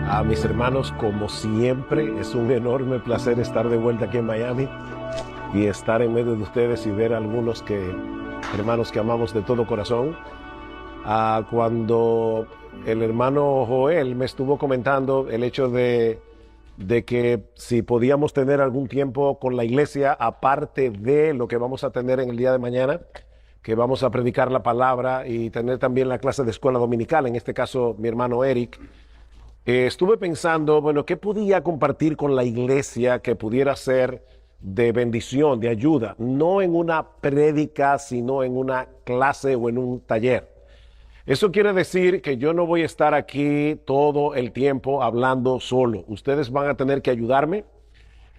A mis hermanos, como siempre, es un enorme placer estar de vuelta aquí en Miami y estar en medio de ustedes y ver a algunos hermanos que amamos de todo corazón. Cuando el hermano Joel me estuvo comentando el hecho de que si podíamos tener algún tiempo con la iglesia, aparte de lo que vamos a tener en el día de mañana, que vamos a predicar la palabra y tener también la clase de escuela dominical, en este caso mi hermano Eric. Estuve pensando, bueno, ¿qué podía compartir con la iglesia que pudiera ser de bendición, de ayuda? No en una prédica, sino en una clase o en un taller. Eso quiere decir que yo no voy a estar aquí todo el tiempo hablando solo. Ustedes van a tener que ayudarme.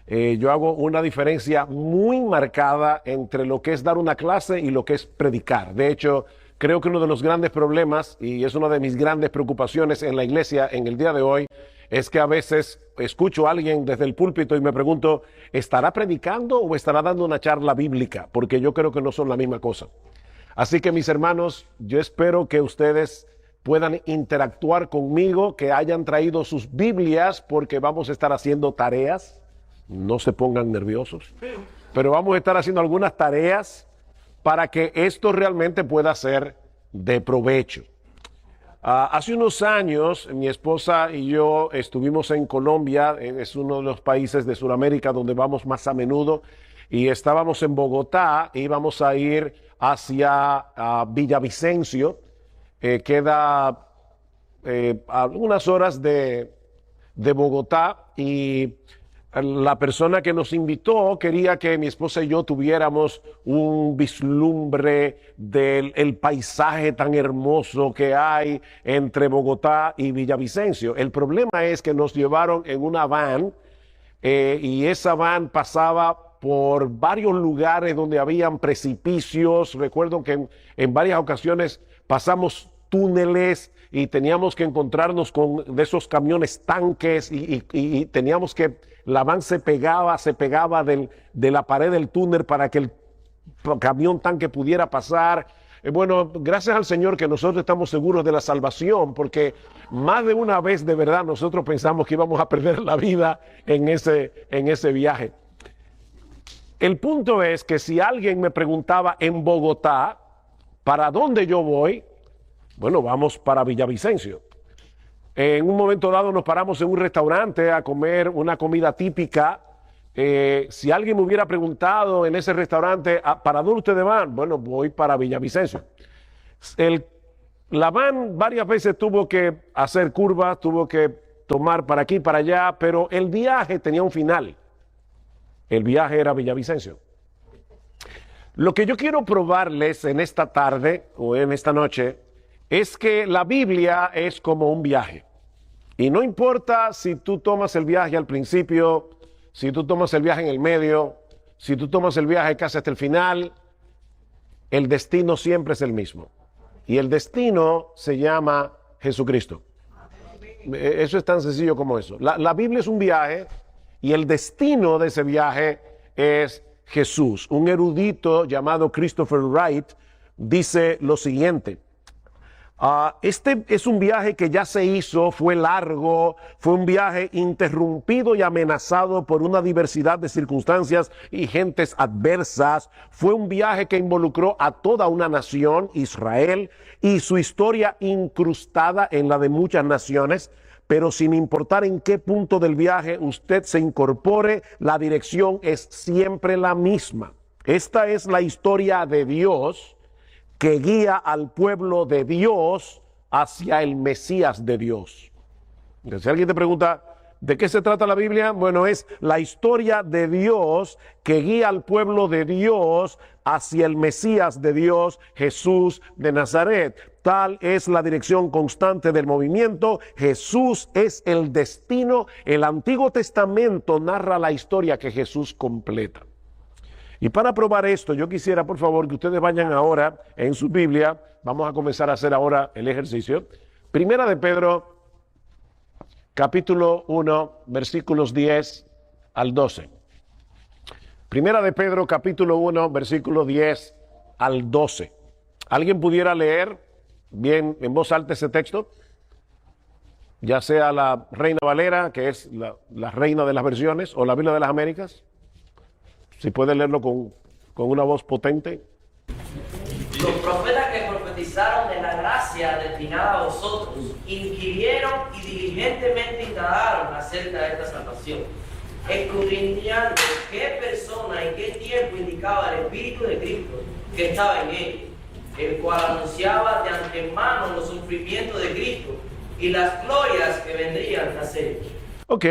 Yo hago una diferencia muy marcada entre lo que es dar una clase y lo que es predicar. De hecho, creo que uno de los grandes problemas, y es una de mis grandes preocupaciones en la iglesia en el día de hoy, es que a veces escucho a alguien desde el púlpito y me pregunto, ¿estará predicando o estará dando una charla bíblica? Porque yo creo que no son la misma cosa. Así que mis hermanos, yo espero que ustedes puedan interactuar conmigo, que hayan traído sus Biblias, porque vamos a estar haciendo tareas. No se pongan nerviosos, pero vamos a estar haciendo algunas tareas para que esto realmente pueda ser de provecho. Hace unos años, mi esposa y yo estuvimos en Colombia, es uno de los países de Sudamérica donde vamos más a menudo, y estábamos en Bogotá, íbamos a ir hacia Villavicencio, queda a unas horas de Bogotá, y la persona que nos invitó quería que mi esposa y yo tuviéramos un vislumbre del paisaje tan hermoso que hay entre Bogotá y Villavicencio. El problema es que nos llevaron en una van y esa van pasaba por varios lugares donde habían precipicios. Recuerdo que en varias ocasiones pasamos túneles y teníamos que encontrarnos con de esos camiones tanques y teníamos que, la van se pegaba de la pared del túnel para que el camión tanque pudiera pasar. Bueno, gracias al Señor que nosotros estamos seguros de la salvación, porque más de una vez de verdad nosotros pensamos que íbamos a perder la vida en ese viaje. El punto es que si alguien me preguntaba en Bogotá, ¿para dónde yo voy? Bueno, vamos para Villavicencio. En un momento dado nos paramos en un restaurante a comer una comida típica. Si alguien me hubiera preguntado en ese restaurante, ¿para dónde ustedes van? Bueno, voy para Villavicencio. La van varias veces tuvo que hacer curvas, tuvo que tomar para aquí, para allá, pero el viaje tenía un final. El viaje era Villavicencio. Lo que yo quiero probarles en esta tarde o en esta noche es que la Biblia es como un viaje. Y no importa si tú tomas el viaje al principio, si tú tomas el viaje en el medio, si tú tomas el viaje casi hasta el final, el destino siempre es el mismo. Y el destino se llama Jesucristo. Eso es tan sencillo como eso. La Biblia es un viaje y el destino de ese viaje es Jesús. Un erudito llamado Christopher Wright dice lo siguiente. Este es un viaje que ya se hizo, fue largo, fue un viaje interrumpido y amenazado por una diversidad de circunstancias y gentes adversas. Fue un viaje que involucró a toda una nación, Israel, y su historia incrustada en la de muchas naciones. Pero sin importar en qué punto del viaje usted se incorpore, la dirección es siempre la misma. Esta es la historia de Dios que guía al pueblo de Dios hacia el Mesías de Dios. Si alguien te pregunta, ¿de qué se trata la Biblia? Bueno, es la historia de Dios que guía al pueblo de Dios hacia el Mesías de Dios, Jesús de Nazaret. Tal es la dirección constante del movimiento. Jesús es el destino. El Antiguo Testamento narra la historia que Jesús completa. Y para probar esto, yo quisiera, por favor, que ustedes vayan ahora en su Biblia. Vamos a comenzar a hacer ahora el ejercicio. Primera de Pedro, capítulo 1, versículos 10 al 12. Primera de Pedro, capítulo 1, versículo 10 al 12. ¿Alguien pudiera leer bien en voz alta ese texto? ya sea la Reina Valera, que es la reina de las versiones, o la Biblia de las Américas. Si puede leerlo con una voz potente. Los profetas que profetizaron de la gracia destinada a vosotros inquirieron y diligentemente indagaron acerca de esta salvación, escudriñando qué persona y qué tiempo indicaba el Espíritu de Cristo que estaba en ellos, el cual anunciaba de antemano los sufrimientos de Cristo y las glorias que vendrían tras ellos. Ok,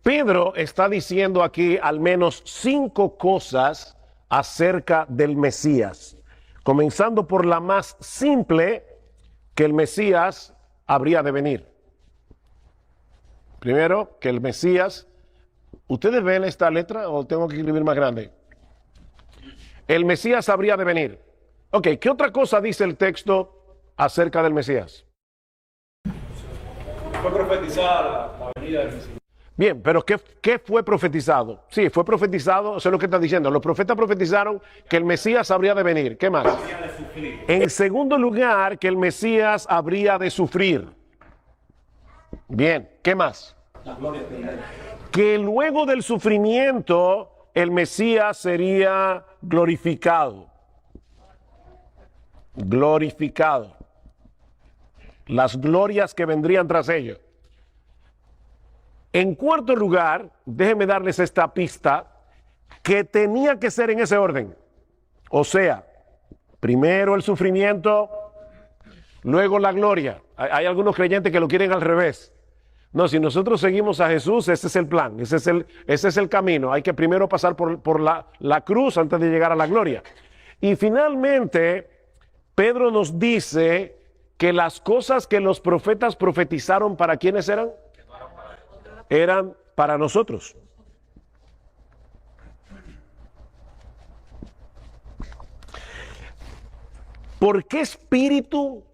Pedro está diciendo aquí al menos 5 cosas acerca del Mesías, comenzando por la más simple, que el Mesías habría de venir. Primero, que el Mesías, ¿ustedes ven esta letra o tengo que escribir más grande? El Mesías habría de venir. Ok, ¿qué otra cosa dice el texto acerca del Mesías? Fue profetizada la venida del Mesías. Bien, pero ¿qué fue profetizado? Sí, fue profetizado, eso es lo que está diciendo. Los profetas profetizaron que el Mesías habría de venir. ¿Qué más? En segundo lugar, que el Mesías habría de sufrir. Bien, ¿qué más? La gloria eterna. Que luego del sufrimiento el Mesías sería glorificado. Glorificado. Las glorias que vendrían tras ello. En cuarto lugar, déjenme darles esta pista, que tenía que ser en ese orden. O sea, primero el sufrimiento, luego la gloria. Hay algunos creyentes que lo quieren al revés. No, si nosotros seguimos a Jesús, ese es el plan, ese es el camino. Hay que primero pasar por la cruz antes de llegar a la gloria. Y finalmente, Pedro nos dice que las cosas que los profetas profetizaron, ¿para quiénes eran? Eran para nosotros. ¿Por qué espíritu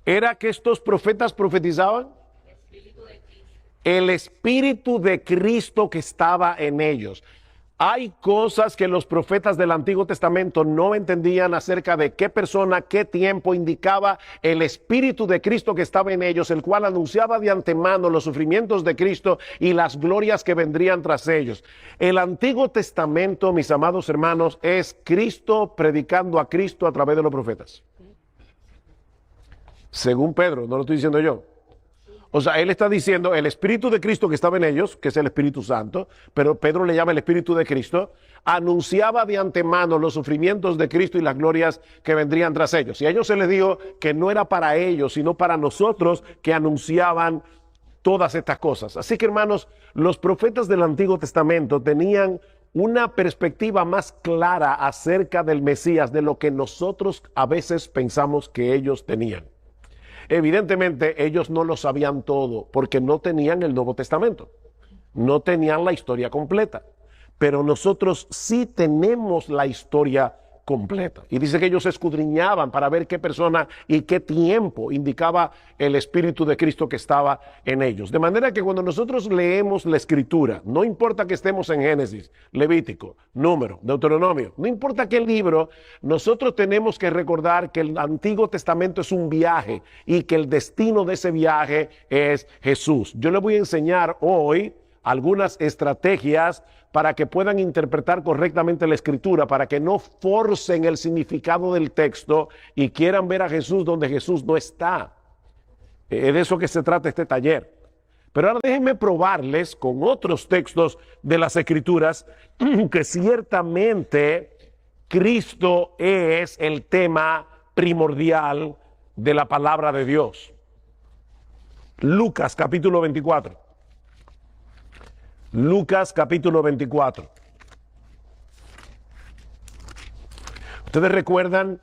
era que estos profetas profetizaban? El Espíritu de Cristo que estaba en ellos. Hay cosas que los profetas del Antiguo Testamento no entendían acerca de qué persona, qué tiempo indicaba el Espíritu de Cristo que estaba en ellos, el cual anunciaba de antemano los sufrimientos de Cristo y las glorias que vendrían tras ellos. El Antiguo Testamento, mis amados hermanos, es Cristo predicando a Cristo a través de los profetas. Según Pedro, no lo estoy diciendo yo. O sea, él está diciendo el Espíritu de Cristo que estaba en ellos, que es el Espíritu Santo, pero Pedro le llama el Espíritu de Cristo, anunciaba de antemano los sufrimientos de Cristo y las glorias que vendrían tras ellos. Y a ellos se les dijo que no era para ellos, sino para nosotros que anunciaban todas estas cosas. Así que, hermanos, los profetas del Antiguo Testamento tenían una perspectiva más clara acerca del Mesías de lo que nosotros a veces pensamos que ellos tenían. Evidentemente ellos no lo sabían todo porque no tenían el Nuevo Testamento, no tenían la historia completa, pero nosotros sí tenemos la historia completa. Y dice que ellos escudriñaban para ver qué persona y qué tiempo indicaba el Espíritu de Cristo que estaba en ellos. De manera que cuando nosotros leemos la Escritura, no importa que estemos en Génesis, Levítico, Número, Deuteronomio, no importa qué libro, nosotros tenemos que recordar que el Antiguo Testamento es un viaje y que el destino de ese viaje es Jesús. Yo les voy a enseñar hoy algunas estrategias para que puedan interpretar correctamente la Escritura, para que no forcen el significado del texto y quieran ver a Jesús donde Jesús no está. Es de eso que se trata este taller. Pero ahora déjenme probarles con otros textos de las Escrituras que ciertamente Cristo es el tema primordial de la palabra de Dios. Lucas capítulo 24. Lucas capítulo 24. ¿Ustedes recuerdan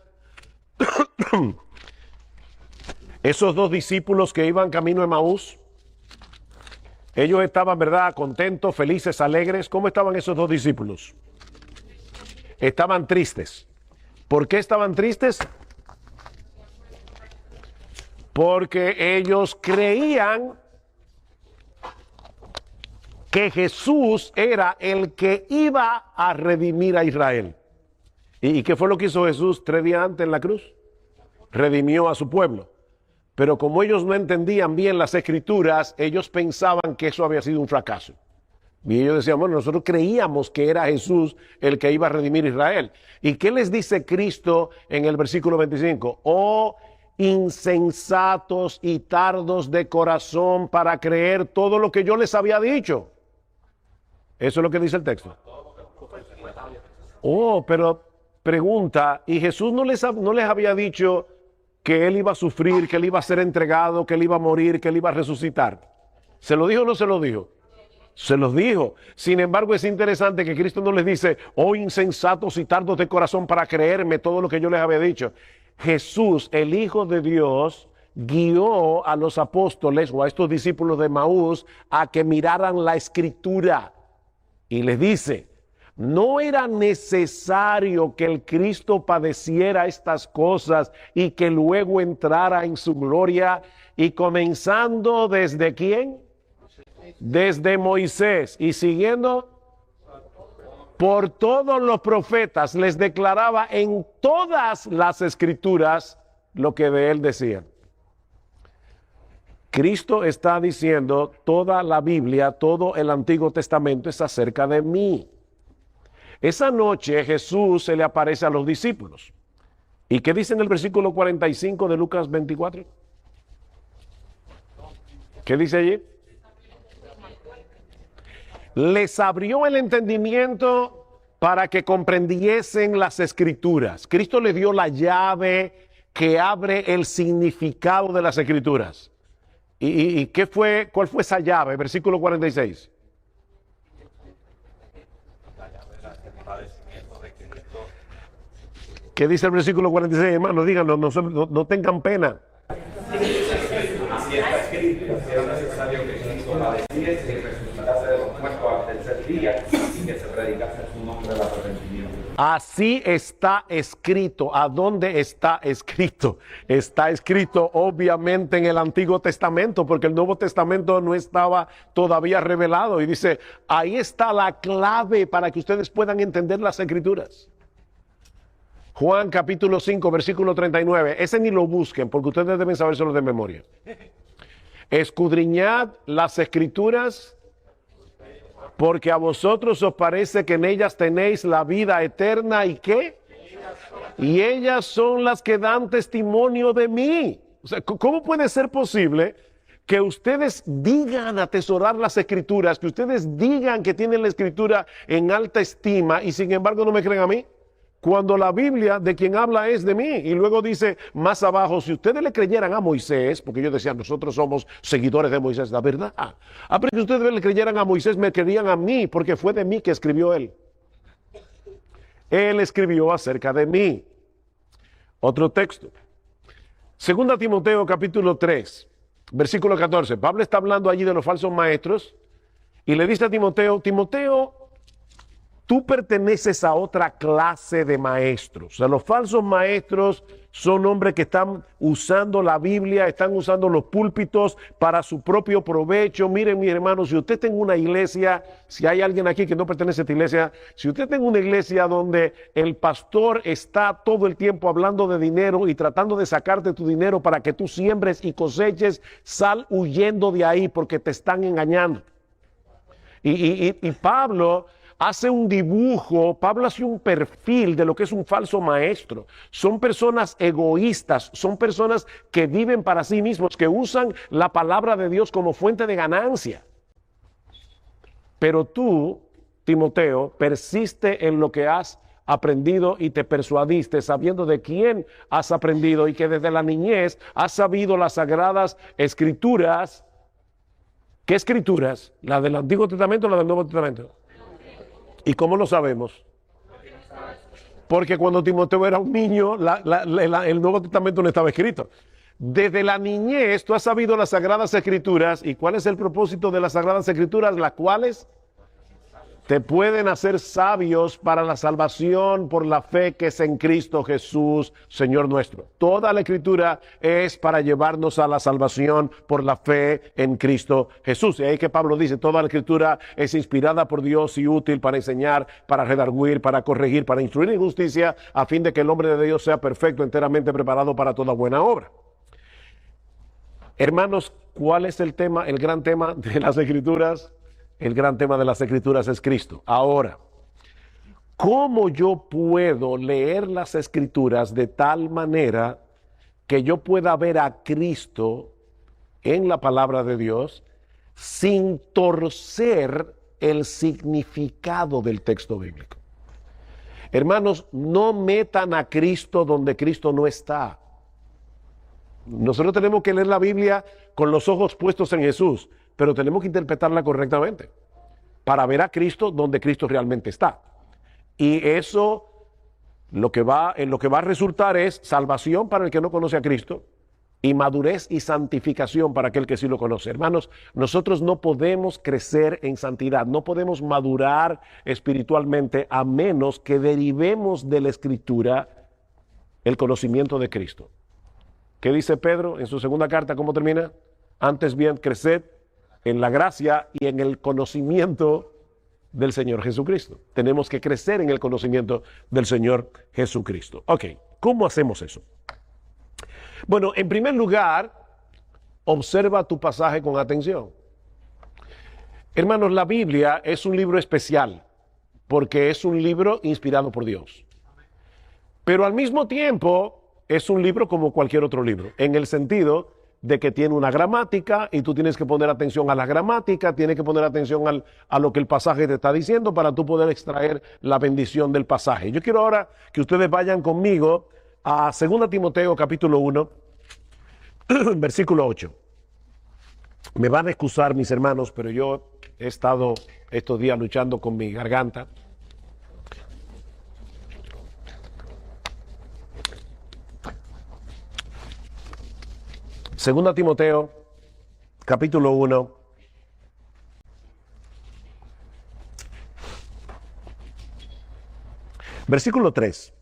esos dos discípulos que iban camino a Emaús? Ellos estaban, ¿verdad?, contentos, felices, alegres. ¿Cómo estaban esos dos discípulos? Estaban tristes. ¿Por qué estaban tristes? Porque ellos creían que Jesús era el que iba a redimir a Israel. ¿Y qué fue lo que hizo Jesús 3 días antes en la cruz? Redimió a su pueblo. Pero como ellos no entendían bien las escrituras, ellos pensaban que eso había sido un fracaso. Y ellos decían, bueno, nosotros creíamos que era Jesús el que iba a redimir a Israel. ¿Y qué les dice Cristo en el versículo 25? Oh, insensatos y tardos de corazón para creer todo lo que yo les había dicho. Eso es lo que dice el texto. Oh, pero pregunta, ¿y Jesús no les había dicho que él iba a sufrir, que él iba a ser entregado, que él iba a morir, que él iba a resucitar? ¿Se lo dijo o no se lo dijo? Se los dijo. Sin embargo, es interesante que Cristo no les dice, oh insensatos y tardos de corazón para creerme todo lo que yo les había dicho. Jesús, el Hijo de Dios, guió a los apóstoles o a estos discípulos de Maús a que miraran la Escritura. Y les dice, no era necesario que el Cristo padeciera estas cosas y que luego entrara en su gloria. Y comenzando desde ¿quién? Desde Moisés y siguiendo por todos los profetas, les declaraba en todas las escrituras lo que de él decían. Cristo está diciendo, toda la Biblia, todo el Antiguo Testamento es acerca de mí. Esa noche Jesús se le aparece a los discípulos. ¿Y qué dice en el versículo 45 de Lucas 24? ¿Qué dice allí? Les abrió el entendimiento para que comprendiesen las escrituras. Cristo le dio la llave que abre el significado de las escrituras. ¿Y qué fue? ¿Cuál fue esa llave? Versículo 46. ¿Qué dice el versículo 46, hermano? Díganos, no tengan pena. Así está escrito, era necesario que Cristo padeciese y resucitase de los muertos al tercer día y que se predicase en su nombre el arrepentimiento. Así está escrito. ¿A dónde está escrito? Está escrito obviamente en el Antiguo Testamento, porque el Nuevo Testamento no estaba todavía revelado. Y dice, ahí está la clave para que ustedes puedan entender las escrituras. Juan capítulo 5, versículo 39. Ese ni lo busquen, porque ustedes deben sabérselo de memoria. Escudriñad las escrituras, porque a vosotros os parece que en ellas tenéis la vida eterna. ¿Y qué? Y ellas son las que dan testimonio de mí. O sea, ¿cómo puede ser posible que ustedes digan atesorar las escrituras, que ustedes digan que tienen la escritura en alta estima y sin embargo no me creen a mí? Cuando la Biblia de quien habla es de mí. Y luego dice más abajo, si ustedes le creyeran a Moisés, porque ellos decían, nosotros somos seguidores de Moisés, la verdad. Pero si ustedes le creyeran a Moisés, me creerían a mí, porque fue de mí que escribió él. Él escribió acerca de mí. Otro texto. Segunda Timoteo capítulo 3, versículo 14. Pablo está hablando allí de los falsos maestros y le dice a Timoteo, Timoteo, tú perteneces a otra clase de maestros. O sea, los falsos maestros son hombres que están usando la Biblia, están usando los púlpitos para su propio provecho. Miren, mis hermanos, si usted está en una iglesia, si hay alguien aquí que no pertenece a esta iglesia, si usted está en una iglesia donde el pastor está todo el tiempo hablando de dinero y tratando de sacarte tu dinero para que tú siembres y coseches, sal huyendo de ahí porque te están engañando. Y Pablo hace un dibujo, Pablo hace un perfil de lo que es un falso maestro. Son personas egoístas, son personas que viven para sí mismos, que usan la palabra de Dios como fuente de ganancia. Pero tú, Timoteo, persiste en lo que has aprendido y te persuadiste, sabiendo de quién has aprendido y que desde la niñez has sabido las sagradas escrituras. ¿Qué escrituras? ¿La del Antiguo Testamento o la del Nuevo Testamento? ¿Y cómo lo sabemos? Porque cuando Timoteo era un niño, el Nuevo Testamento no estaba escrito. Desde la niñez tú has sabido las Sagradas Escrituras. ¿Y cuál es el propósito de las Sagradas Escrituras? Las cuales te pueden hacer sabios para la salvación por la fe que es en Cristo Jesús, Señor nuestro. Toda la Escritura es para llevarnos a la salvación por la fe en Cristo Jesús. Y ahí que Pablo dice, toda la Escritura es inspirada por Dios y útil para enseñar, para redarguir, para corregir, para instruir en justicia, a fin de que el hombre de Dios sea perfecto, enteramente preparado para toda buena obra. Hermanos, ¿cuál es el tema, el gran tema de las Escrituras? El gran tema de las Escrituras es Cristo. Ahora, ¿cómo yo puedo leer las Escrituras de tal manera que yo pueda ver a Cristo en la palabra de Dios sin torcer el significado del texto bíblico? Hermanos, no metan a Cristo donde Cristo no está. Nosotros tenemos que leer la Biblia con los ojos puestos en Jesús, pero tenemos que interpretarla correctamente para ver a Cristo donde Cristo realmente está. Y eso en lo que va a resultar es salvación para el que no conoce a Cristo y madurez y santificación para aquel que sí lo conoce. Hermanos, nosotros no podemos crecer en santidad, no podemos madurar espiritualmente a menos que derivemos de la Escritura el conocimiento de Cristo. ¿Qué dice Pedro en su segunda carta? ¿Cómo termina? Antes bien, creced en la gracia y en el conocimiento del Señor Jesucristo. Tenemos que crecer en el conocimiento del Señor Jesucristo. Ok, ¿cómo hacemos eso? Bueno, en primer lugar, observa tu pasaje con atención. Hermanos, la Biblia es un libro especial porque es un libro inspirado por Dios. Pero al mismo tiempo es un libro como cualquier otro libro, en el sentido de que tiene una gramática y tú tienes que poner atención a la gramática, tienes que poner atención a lo que el pasaje te está diciendo para tú poder extraer la bendición del pasaje. Yo quiero ahora que ustedes vayan conmigo a 2 Timoteo capítulo 1, versículo 8. Me van a excusar mis hermanos, pero yo he estado estos días luchando con mi garganta. Segunda Timoteo, capítulo 1, versículo 3.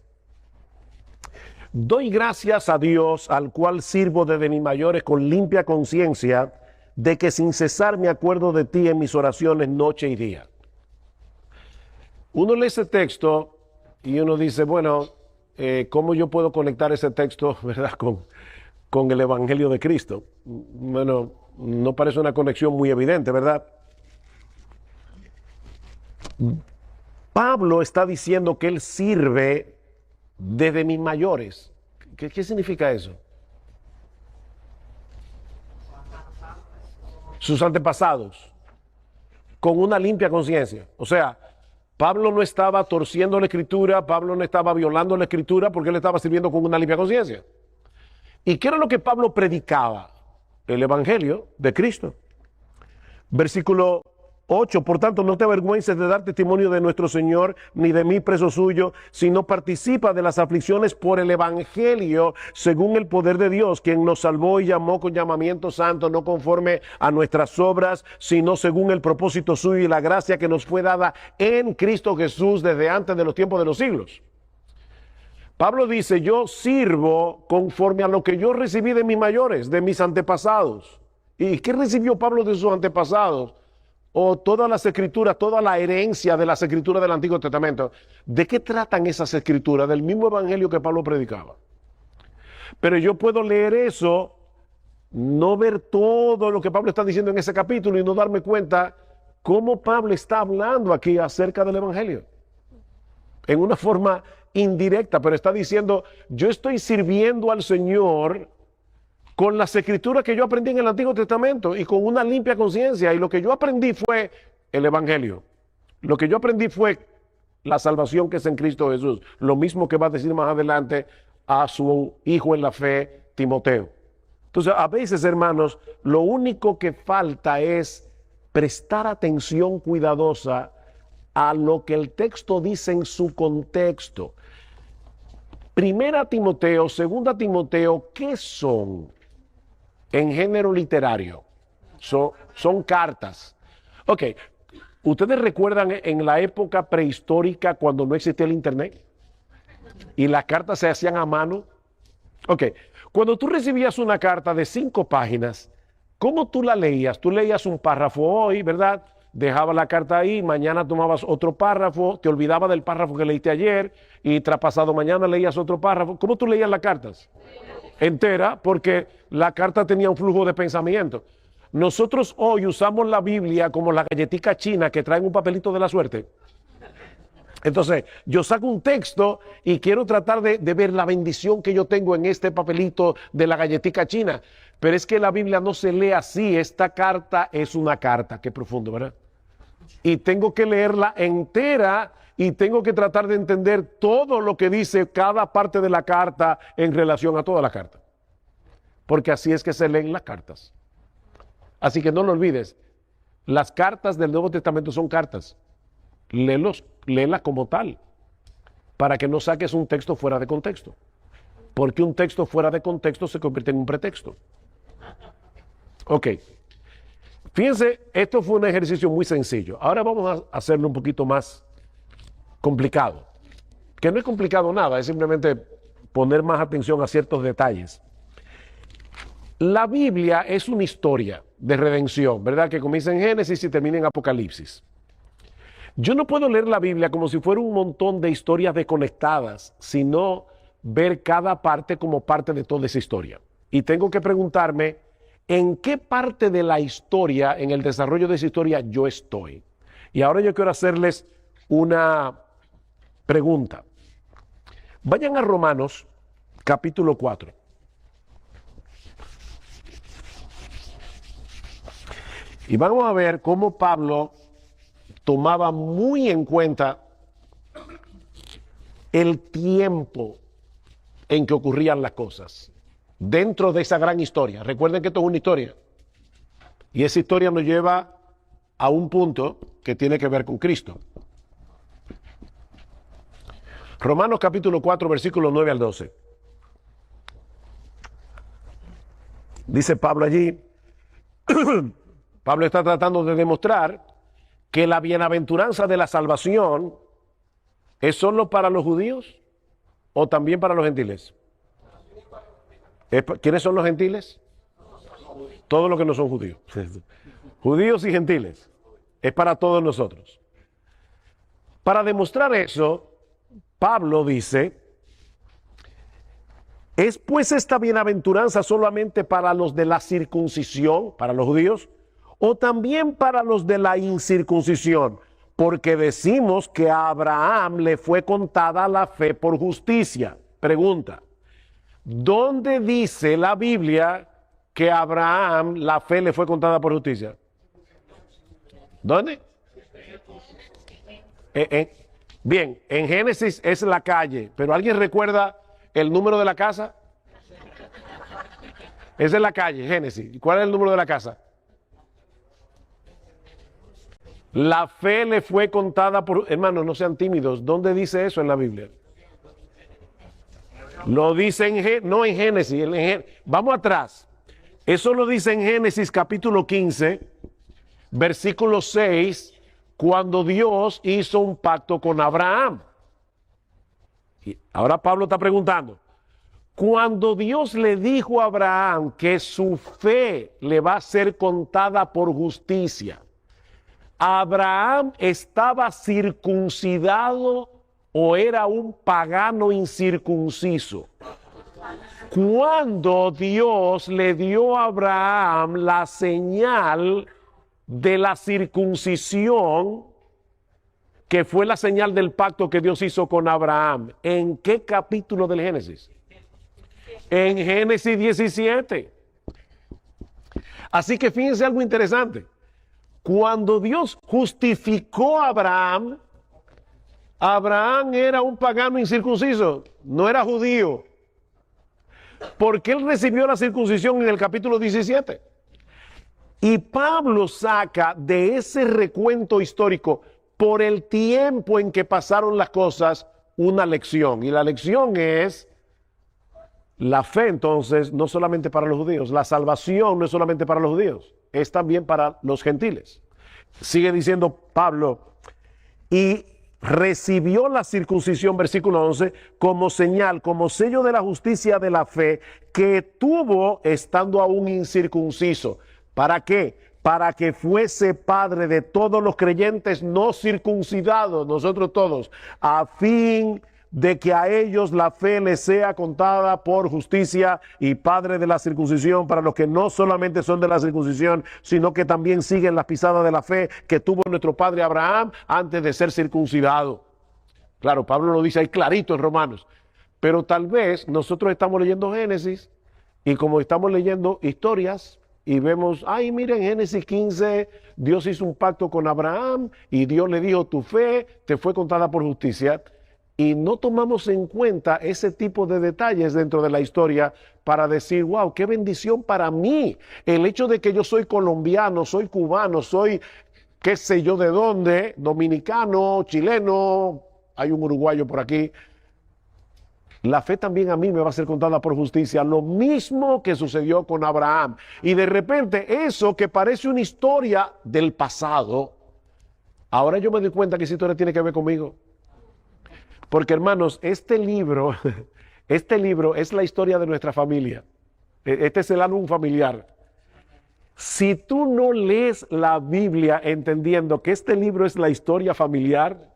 Doy gracias a Dios, al cual sirvo desde mis mayores con limpia conciencia, de que sin cesar me acuerdo de ti en mis oraciones noche y día. Uno lee ese texto y uno dice, bueno, ¿cómo yo puedo conectar ese texto, verdad, con el Evangelio de Cristo? Bueno, no parece una conexión muy evidente, ¿verdad? Pablo está diciendo que él sirve desde mis mayores. ¿Qué significa eso? Sus antepasados, con una limpia conciencia. O sea, Pablo no estaba torciendo la Escritura, Pablo no estaba violando la Escritura porque él estaba sirviendo con una limpia conciencia. ¿Y qué era lo que Pablo predicaba? El Evangelio de Cristo. Versículo 8, por tanto, no te avergüences de dar testimonio de nuestro Señor, ni de mí preso suyo, sino participa de las aflicciones por el Evangelio, según el poder de Dios, quien nos salvó y llamó con llamamiento santo, no conforme a nuestras obras, sino según el propósito suyo y la gracia que nos fue dada en Cristo Jesús desde antes de los tiempos de los siglos. Pablo dice, yo sirvo conforme a lo que yo recibí de mis mayores, de mis antepasados. ¿Y qué recibió Pablo de sus antepasados? O todas las escrituras, toda la herencia de las escrituras del Antiguo Testamento. ¿De qué tratan esas escrituras? Del mismo evangelio que Pablo predicaba. Pero yo puedo leer eso, no ver todo lo que Pablo está diciendo en ese capítulo y no darme cuenta cómo Pablo está hablando aquí acerca del evangelio. En una forma indirecta, pero está diciendo, yo estoy sirviendo al Señor con las escrituras que yo aprendí en el Antiguo Testamento y con una limpia conciencia. Y lo que yo aprendí fue el Evangelio. Lo que yo aprendí fue la salvación que es en Cristo Jesús. Lo mismo que va a decir más adelante a su hijo en la fe, Timoteo. Entonces, a veces, hermanos, lo único que falta es prestar atención cuidadosa a lo que el texto dice en su contexto. Primera Timoteo, segunda Timoteo, ¿qué son? En género literario, son cartas. Ok, ¿ustedes recuerdan en la época prehistórica cuando no existía el internet? Y las cartas se hacían a mano. Ok, cuando tú recibías una carta de 5 páginas, ¿cómo tú la leías? Tú leías un párrafo hoy, ¿verdad? Dejabas la carta ahí, mañana tomabas otro párrafo, te olvidabas del párrafo que leíste ayer y traspasado mañana leías otro párrafo. ¿Cómo tú leías las cartas? entera, porque la carta tenía un flujo de pensamiento. Nosotros hoy usamos la Biblia como la galletica china que traen un papelito de la suerte. Entonces, yo saco un texto y quiero tratar de ver la bendición que yo tengo en este papelito de la galletica china. Pero es que la Biblia no se lee así. Esta carta es una carta. Qué profundo, ¿verdad? Y tengo que leerla entera y tengo que tratar de entender todo lo que dice cada parte de la carta en relación a toda la carta. Porque así es que se leen las cartas. Así que no lo olvides. Las cartas del Nuevo Testamento son cartas. Léelas como tal, para que no saques un texto fuera de contexto, porque un texto fuera de contexto se convierte en un pretexto. Ok, fíjense, esto fue un ejercicio muy sencillo. Ahora vamos a hacerlo un poquito más complicado, que no es complicado nada, es simplemente poner más atención a ciertos detalles. La Biblia es una historia de redención, ¿verdad? Que comienza en Génesis y termina en Apocalipsis. Yo no puedo leer la Biblia como si fuera un montón de historias desconectadas, sino ver cada parte como parte de toda esa historia. Y tengo que preguntarme, ¿en qué parte de la historia, en el desarrollo de esa historia, yo estoy? Y ahora yo quiero hacerles una pregunta. Vayan a Romanos, capítulo 4. Y vamos a ver cómo Pablo tomaba muy en cuenta el tiempo en que ocurrían las cosas dentro de esa gran historia. Recuerden que esto es una historia y esa historia nos lleva a un punto que tiene que ver con Cristo. Romanos capítulo 4, versículos 9 al 12. Dice Pablo allí, Pablo está tratando de demostrar que la bienaventuranza de la salvación es solo para los judíos o también para los gentiles. ¿Quiénes son los gentiles? Todos los que no son judíos. Judíos y gentiles. Es para todos nosotros. Para demostrar eso, Pablo dice, ¿es pues esta bienaventuranza solamente para los de la circuncisión, para los judíos? ¿O también para los de la incircuncisión? Porque decimos que a Abraham le fue contada la fe por justicia. Pregunta, ¿dónde dice la Biblia que a Abraham la fe le fue contada por justicia? ¿Dónde? Bien, en Génesis es la calle, pero ¿alguien recuerda el número de la casa? Esa es la calle, Génesis. ¿Y cuál es el número de la casa? La fe le fue contada por... Hermanos, no sean tímidos. ¿Dónde dice eso en la Biblia? Lo dice no en Génesis. Vamos atrás. Eso lo dice en Génesis capítulo 15, versículo 6, cuando Dios hizo un pacto con Abraham. Y ahora Pablo está preguntando, cuando Dios le dijo a Abraham que su fe le va a ser contada por justicia, ¿Abraham estaba circuncidado o era un pagano incircunciso? Cuando Dios le dio a Abraham la señal de la circuncisión, que fue la señal del pacto que Dios hizo con Abraham, ¿en qué capítulo del Génesis? En Génesis 17. Así que fíjense algo interesante. Cuando Dios justificó a Abraham, Abraham era un pagano incircunciso, no era judío. Porque él recibió la circuncisión en el capítulo 17. Y Pablo saca de ese recuento histórico, por el tiempo en que pasaron las cosas, una lección. Y la lección es la fe, entonces, no solamente para los judíos. La salvación no es solamente para los judíos, es también para los gentiles. Sigue diciendo Pablo, y recibió la circuncisión, versículo 11, como señal, como sello de la justicia de la fe que tuvo estando aún incircunciso. ¿Para qué? Para que fuese padre de todos los creyentes no circuncidados, nosotros todos, a fin de que a ellos la fe les sea contada por justicia, y padre de la circuncisión para los que no solamente son de la circuncisión, sino que también siguen las pisadas de la fe que tuvo nuestro padre Abraham antes de ser circuncidado. Claro, Pablo lo dice ahí clarito en Romanos, pero tal vez nosotros estamos leyendo Génesis y como estamos leyendo historias y vemos, ay, miren, Génesis 15, Dios hizo un pacto con Abraham y Dios le dijo, tu fe te fue contada por justicia. Y no tomamos en cuenta ese tipo de detalles dentro de la historia para decir, wow, qué bendición para mí. El hecho de que yo soy colombiano, soy cubano, soy qué sé yo de dónde, dominicano, chileno, hay un uruguayo por aquí. La fe también a mí me va a ser contada por justicia, lo mismo que sucedió con Abraham. Y de repente eso que parece una historia del pasado, ahora yo me doy cuenta que esa historia tiene que ver conmigo. Porque hermanos, este libro es la historia de nuestra familia. Este es el álbum familiar. Si tú no lees la Biblia entendiendo que este libro es la historia familiar,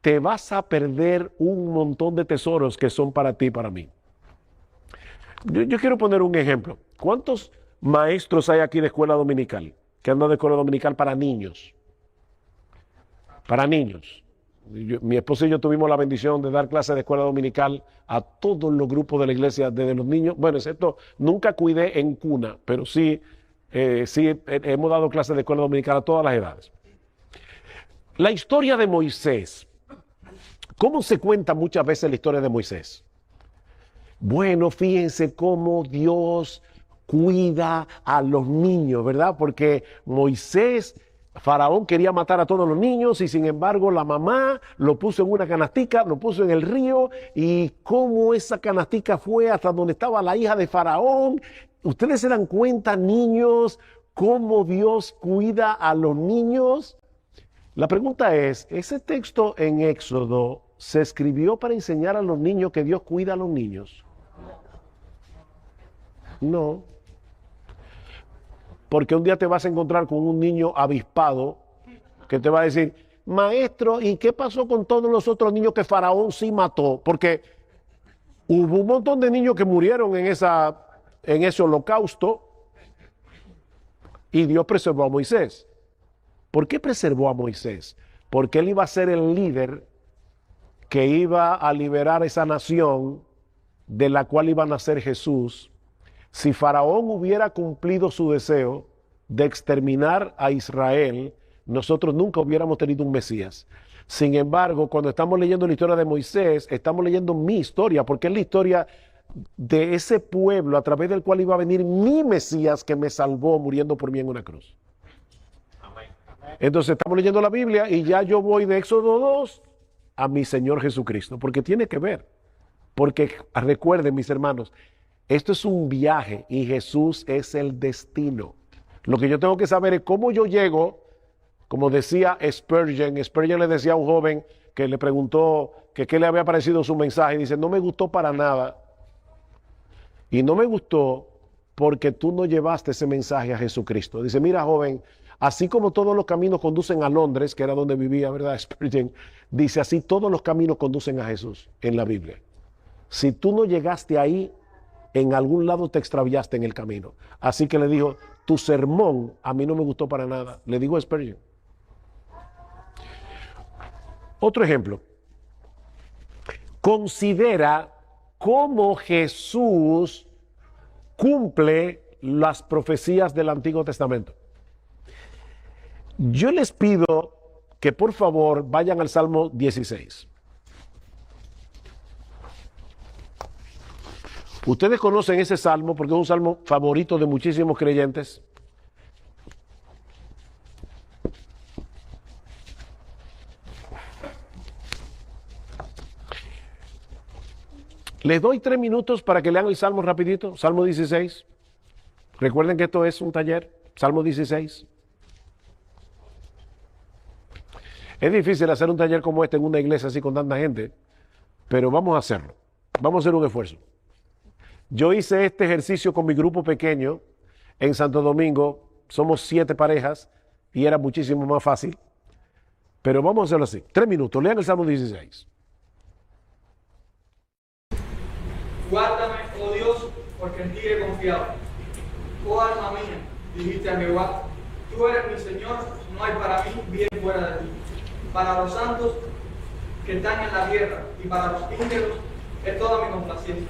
te vas a perder un montón de tesoros que son para ti y para mí. Yo quiero poner un ejemplo. ¿Cuántos maestros hay aquí de escuela dominical? Que andan de escuela dominical para niños. Para niños. Mi esposo y yo tuvimos la bendición de dar clases de escuela dominical a todos los grupos de la iglesia, desde los niños, bueno, excepto, nunca cuidé en cuna, pero sí hemos dado clases de escuela dominical a todas las edades. La historia de Moisés. ¿Cómo se cuenta muchas veces la historia de Moisés? Bueno, fíjense cómo Dios cuida a los niños, ¿verdad? Porque Moisés... Faraón quería matar a todos los niños y sin embargo la mamá lo puso en una canastica, lo puso en el río y cómo esa canastica fue hasta donde estaba la hija de Faraón. ¿Ustedes se dan cuenta, niños, cómo Dios cuida a los niños? La pregunta es, ¿ese texto en Éxodo se escribió para enseñar a los niños que Dios cuida a los niños? No. Porque un día te vas a encontrar con un niño avispado que te va a decir, maestro, ¿y qué pasó con todos los otros niños que Faraón sí mató? Porque hubo un montón de niños que murieron en ese holocausto y Dios preservó a Moisés. ¿Por qué preservó a Moisés? Porque él iba a ser el líder que iba a liberar esa nación de la cual iba a nacer Jesús. Si Faraón hubiera cumplido su deseo de exterminar a Israel, nosotros nunca hubiéramos tenido un Mesías. Sin embargo, cuando estamos leyendo la historia de Moisés, estamos leyendo mi historia, porque es la historia de ese pueblo a través del cual iba a venir mi Mesías que me salvó muriendo por mí en una cruz. Entonces estamos leyendo la Biblia y ya yo voy de Éxodo 2 a mi Señor Jesucristo, porque tiene que ver. Porque recuerden, mis hermanos, esto es un viaje y Jesús es el destino. Lo que yo tengo que saber es cómo yo llego, como decía Spurgeon. Spurgeon le decía a un joven que le preguntó que qué le había parecido su mensaje y dice, no me gustó para nada. Y no me gustó porque tú no llevaste ese mensaje a Jesucristo. Dice, mira joven, así como todos los caminos conducen a Londres, que era donde vivía, ¿verdad? Spurgeon, dice, así todos los caminos conducen a Jesús en la Biblia. Si tú no llegaste ahí, en algún lado te extraviaste en el camino. Así que le dijo, tu sermón a mí no me gustó para nada. Le digo a Spurgeon. Otro ejemplo. Considera cómo Jesús cumple las profecías del Antiguo Testamento. Yo les pido que por favor vayan al Salmo 16. Ustedes conocen ese salmo porque es un salmo favorito de muchísimos creyentes. Les doy 3 minutos para que lean el salmo rapidito. Salmo 16. Recuerden que esto es un taller. Salmo 16. Es difícil hacer un taller como este en una iglesia así con tanta gente, pero vamos a hacerlo. Vamos a hacer un esfuerzo. Yo hice este ejercicio con mi grupo pequeño en Santo Domingo. Somos 7 parejas y era muchísimo más fácil. Pero vamos a hacerlo así. 3 minutos. Lean el Salmo 16. Guárdame, oh Dios, porque en ti he confiado. Oh alma mía, dijiste a Jehová, tú eres mi Señor, no hay para mí bien fuera de ti. Para los santos que están en la tierra y para los íntegros es toda mi complacencia.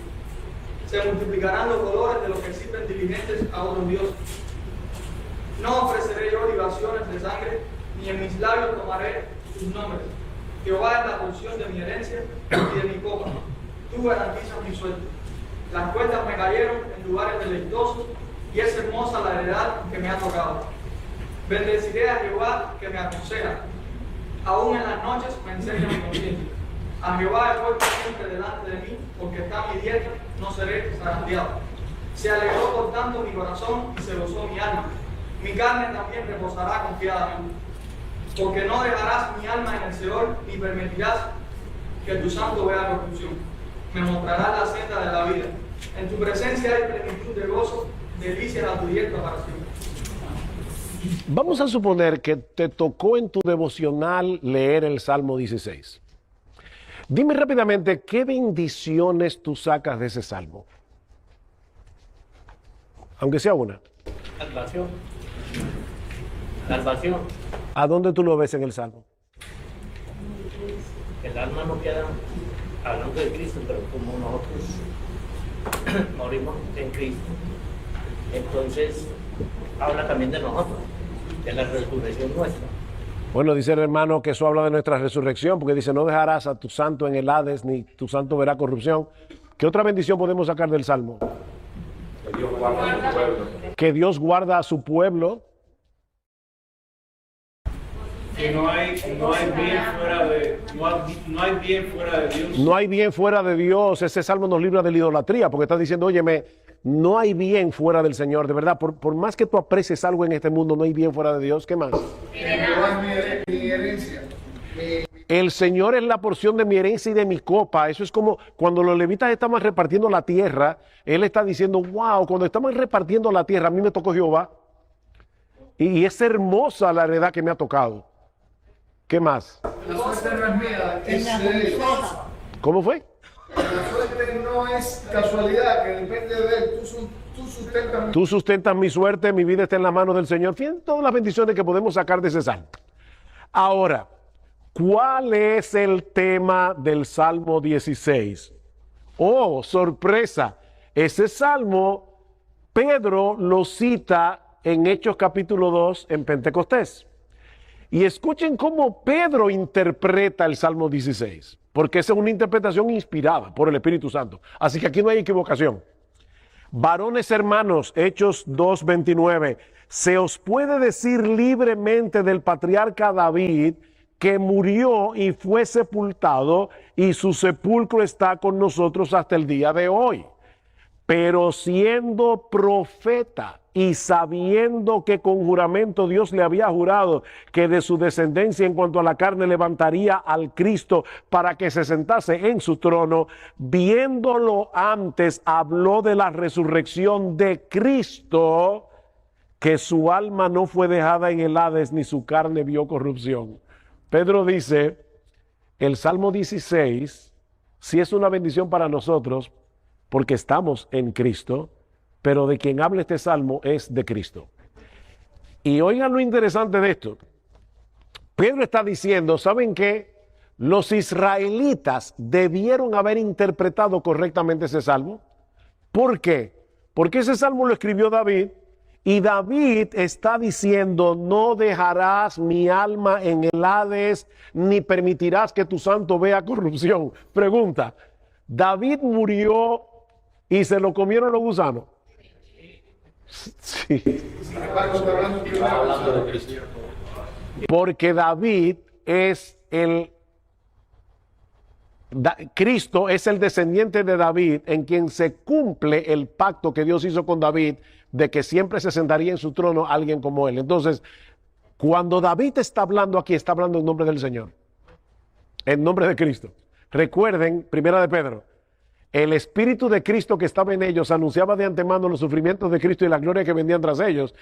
Se multiplicarán los dolores de los que sirven diligentes a otros dioses. No ofreceré yo libaciones de sangre, ni en mis labios tomaré tus nombres. Jehová es la porción de mi herencia y de mi copa. Tú garantizas mi suerte. Las cuentas me cayeron en lugares deleitosos y es hermosa la heredad que me ha tocado. Bendeciré a Jehová que me aconseja. Aún en las noches me enseña mi conciencia. A Jehová he puesto siempre delante de mí, porque está a mi diestra, no seré zarandeado. Se alegró por tanto mi corazón y se gozó mi alma. Mi carne también reposará confiadamente. Porque no dejarás mi alma en el Seol, ni permitirás que tu santo vea corrupción. Me mostrarás la senda de la vida. En tu presencia hay plenitud de gozo, delicias a tu diestra para siempre. Vamos a suponer que te tocó en tu devocional leer el Salmo 16. Dime rápidamente, ¿qué bendiciones tú sacas de ese salmo? Aunque sea una. Salvación. Salvación. ¿A dónde tú lo ves en el salmo? El alma no queda hablando de Cristo, pero como nosotros morimos en Cristo, entonces habla también de nosotros, de la resurrección nuestra. Bueno, dice el hermano que eso habla de nuestra resurrección, porque dice, no dejarás a tu santo en el Hades, ni tu santo verá corrupción. ¿Qué otra bendición podemos sacar del salmo? Que Dios guarda a su pueblo. Que Dios guarda a su pueblo. Que no hay bien fuera de Dios. No hay bien fuera de Dios. Ese salmo nos libra de la idolatría, porque está diciendo, óyeme, no hay bien fuera del Señor. De verdad, por más que tú aprecies algo en este mundo, no hay bien fuera de Dios. ¿Qué más? Mi herencia. El Señor es la porción de mi herencia y de mi copa. Eso es como cuando los levitas estaban repartiendo la tierra. Él está diciendo, wow, cuando estaban repartiendo la tierra, a mí me tocó Jehová. Y es hermosa la heredad que me ha tocado. ¿Qué más? La suerte no es mía, es de Dios. ¿Cómo fue? La suerte no es casualidad, que depende de él. Tú sustentas mi suerte, mi vida está en la mano del Señor. Fíjense todas las bendiciones que podemos sacar de ese salmo. Ahora, ¿cuál es el tema del Salmo 16? Oh, sorpresa. Ese salmo, Pedro lo cita en Hechos capítulo 2 en Pentecostés. Y escuchen cómo Pedro interpreta el Salmo 16, porque esa es una interpretación inspirada por el Espíritu Santo. Así que aquí no hay equivocación. Varones hermanos, Hechos 2:29, se os puede decir libremente del patriarca David que murió y fue sepultado, y su sepulcro está con nosotros hasta el día de hoy. Pero siendo profeta y sabiendo que con juramento Dios le había jurado que de su descendencia en cuanto a la carne levantaría al Cristo para que se sentase en su trono, viéndolo antes, habló de la resurrección de Cristo, que su alma no fue dejada en el Hades ni su carne vio corrupción. Pedro dice, el Salmo 16 sí es una bendición para nosotros porque estamos en Cristo, pero de quien habla este salmo es de Cristo. Y oigan lo interesante de esto. Pedro está diciendo, ¿saben qué? Los israelitas debieron haber interpretado correctamente ese salmo. ¿Por qué? Porque ese salmo lo escribió David, y David está diciendo, no dejarás mi alma en el Hades, ni permitirás que tu santo vea corrupción. Pregunta, ¿David murió y se lo comieron los gusanos? Sí. Porque David es Cristo es el descendiente de David, en quien se cumple el pacto que Dios hizo con David de que siempre se sentaría en su trono alguien como él. Entonces, cuando David está hablando aquí, está hablando en nombre del Señor, en nombre de Cristo. Recuerden, primera de Pedro, el Espíritu de Cristo que estaba en ellos anunciaba de antemano los sufrimientos de Cristo y la gloria que vendían tras ellos.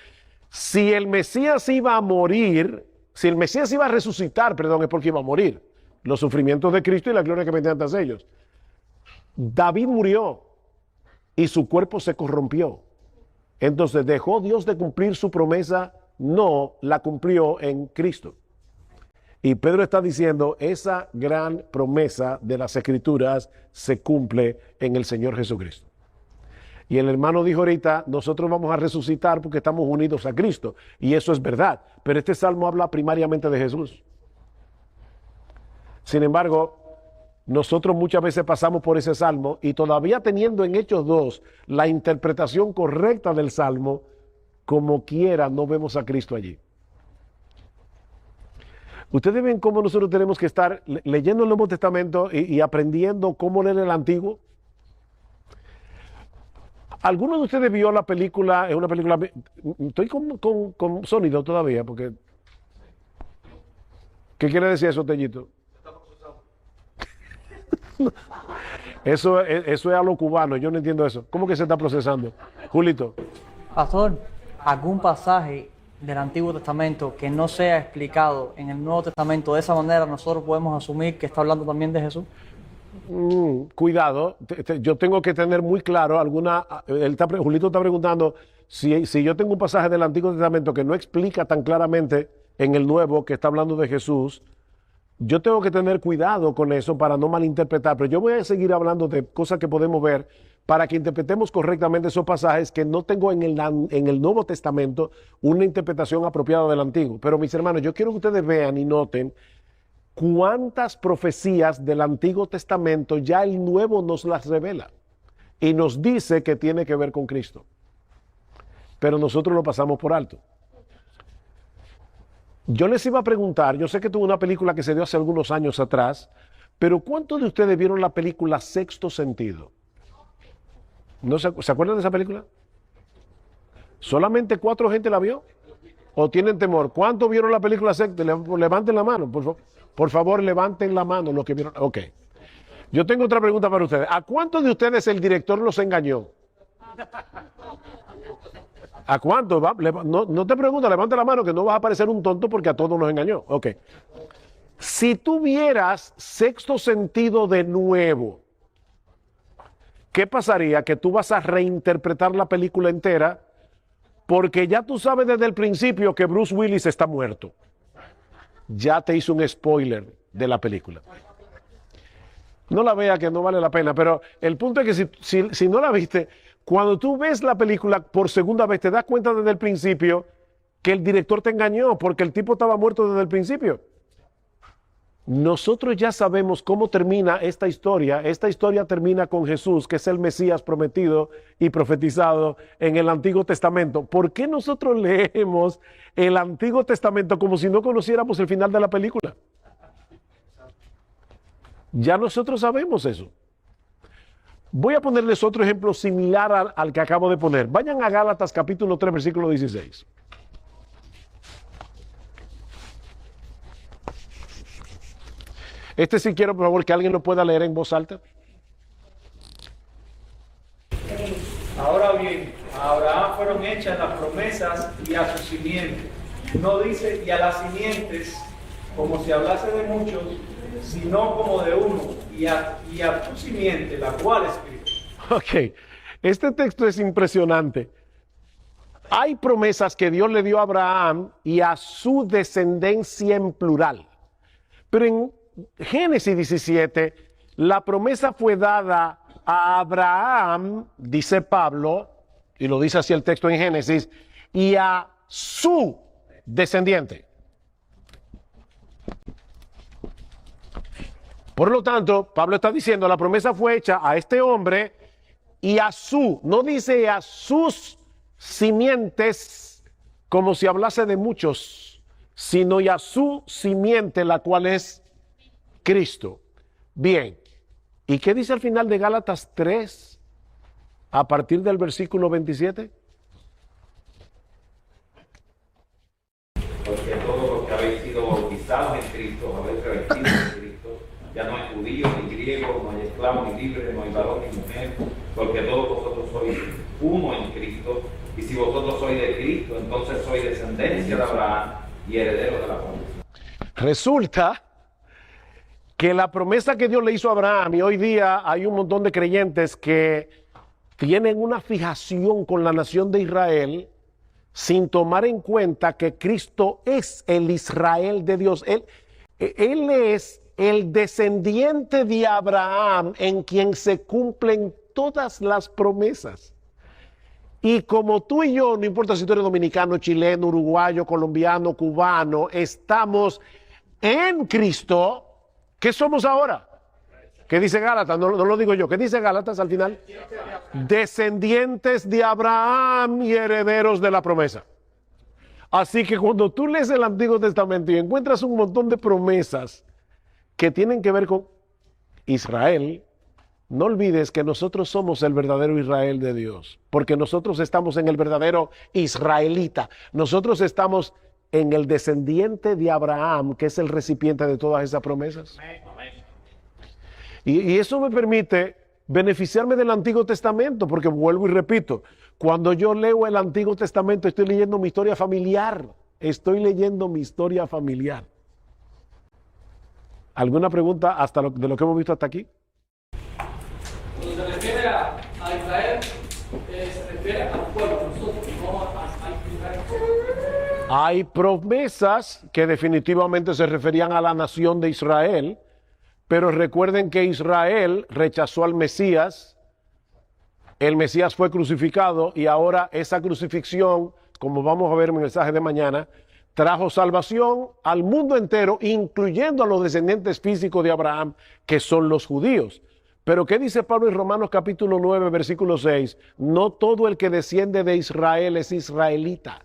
Si el Mesías iba a morir, si el Mesías iba a resucitar, es porque iba a morir. Los sufrimientos de Cristo y la gloria que vendían tras ellos. David murió y su cuerpo se corrompió. Entonces, ¿dejó Dios de cumplir su promesa? No, la cumplió en Cristo. Y Pedro está diciendo, esa gran promesa de las Escrituras se cumple en el Señor Jesucristo. Y el hermano dijo ahorita, nosotros vamos a resucitar porque estamos unidos a Cristo. Y eso es verdad. Pero este salmo habla primariamente de Jesús. Sin embargo, nosotros muchas veces pasamos por ese salmo y todavía teniendo en Hechos 2 la interpretación correcta del salmo, como quiera no vemos a Cristo allí. Ustedes ven cómo nosotros tenemos que estar leyendo el Nuevo Testamento y aprendiendo cómo leer el Antiguo. ¿Alguno de ustedes vio la película? Es una película. Estoy con sonido todavía, porque. ¿Qué quiere decir eso, Tellito? Eso es a lo cubano, yo no entiendo eso. ¿Cómo que se está procesando? Julito. Pastor, ¿algún pasaje del Antiguo Testamento que no sea explicado en el Nuevo Testamento de esa manera, nosotros podemos asumir que está hablando también de Jesús? Cuidado, yo tengo que tener muy claro Julito está preguntando si yo tengo un pasaje del Antiguo Testamento que no explica tan claramente en el Nuevo que está hablando de Jesús. Yo tengo que tener cuidado con eso para no malinterpretar, pero yo voy a seguir hablando de cosas que podemos ver para que interpretemos correctamente esos pasajes que no tengo en el Nuevo Testamento una interpretación apropiada del Antiguo. Pero mis hermanos, yo quiero que ustedes vean y noten cuántas profecías del Antiguo Testamento ya el Nuevo nos las revela y nos dice que tiene que ver con Cristo. Pero nosotros lo pasamos por alto. Yo les iba a preguntar, yo sé que tuvo una película que se dio hace algunos años atrás, pero ¿cuántos de ustedes vieron la película Sexto Sentido? ¿No se acuerdan de esa película? ¿Solamente 4 gente la vio? ¿O tienen temor? ¿Cuántos vieron la película Sexto? Levanten la mano, por favor, levanten la mano los que vieron. Ok. Yo tengo otra pregunta para ustedes. ¿A cuántos de ustedes el director los engañó? ¿A cuántos? No te pregunto, levanta la mano que no vas a parecer un tonto porque a todos nos engañó. Ok. Si tú vieras Sexto Sentido de nuevo, ¿qué pasaría? Que tú vas a reinterpretar la película entera porque ya tú sabes desde el principio que Bruce Willis está muerto. Ya te hizo un spoiler de la película. No la vea, que no vale la pena, pero el punto es que si no la viste, cuando tú ves la película por segunda vez, te das cuenta desde el principio que el director te engañó porque el tipo estaba muerto desde el principio. Nosotros ya sabemos cómo termina esta historia. Esta historia termina con Jesús, que es el Mesías prometido y profetizado en el Antiguo Testamento. ¿Por qué nosotros leemos el Antiguo Testamento como si no conociéramos el final de la película? Ya nosotros sabemos eso. Voy a ponerles otro ejemplo similar al que acabo de poner. Vayan a Gálatas capítulo 3, versículo 16. Este sí quiero, por favor, que alguien lo pueda leer en voz alta. Ahora bien, a Abraham fueron hechas las promesas y a su simiente. No dice y a las simientes, como si hablase de muchos, sino como de uno, y a tu simiente, la cual es Cristo. Ok, este texto es impresionante. Hay promesas que Dios le dio a Abraham y a su descendencia en plural. Pero en Génesis 17, la promesa fue dada a Abraham, dice Pablo, y lo dice así el texto en Génesis, y a su descendiente. Por lo tanto, Pablo está diciendo, la promesa fue hecha a este hombre y a no dice a sus simientes, como si hablase de muchos, sino y a su simiente, la cual es Cristo. Bien, ¿y qué dice al final de Gálatas 3, a partir del versículo 27? Porque todos los que habéis sido bautizados en Cristo, habéis revestido en Cristo, ya no hay judío ni griego, no hay esclavo ni libre, no hay varón ni mujer, porque todos vosotros sois uno en Cristo, y si vosotros sois de Cristo, entonces sois descendencia de Abraham y herederos de la promesa. Resulta que la promesa que Dios le hizo a Abraham, y hoy día hay un montón de creyentes que tienen una fijación con la nación de Israel sin tomar en cuenta que Cristo es el Israel de Dios. Él es el descendiente de Abraham en quien se cumplen todas las promesas. Y como tú y yo, no importa si tú eres dominicano, chileno, uruguayo, colombiano, cubano, estamos en Cristo, ¿qué somos ahora? ¿Qué dice Gálatas? No lo digo yo. ¿Qué dice Gálatas al final? Descendientes de Abraham y herederos de la promesa. Así que cuando tú lees el Antiguo Testamento y encuentras un montón de promesas que tienen que ver con Israel, no olvides que nosotros somos el verdadero Israel de Dios, porque nosotros estamos en el verdadero israelita. Nosotros estamos en el descendiente de Abraham, que es el recipiente de todas esas promesas. Y eso me permite beneficiarme del Antiguo Testamento, porque vuelvo y repito, cuando yo leo el Antiguo Testamento estoy leyendo mi historia familiar. Estoy leyendo mi historia familiar. ¿Alguna pregunta de lo que hemos visto hasta aquí? Cuando se refiere a Israel, se refiere al pueblo, nosotros, no a Israel. Hay promesas que definitivamente se referían a la nación de Israel, pero recuerden que Israel rechazó al Mesías, el Mesías fue crucificado y ahora esa crucifixión, como vamos a ver en el mensaje de mañana, trajo salvación al mundo entero, incluyendo a los descendientes físicos de Abraham, que son los judíos. Pero ¿qué dice Pablo en Romanos capítulo 9, versículo 6? No todo el que desciende de Israel es israelita,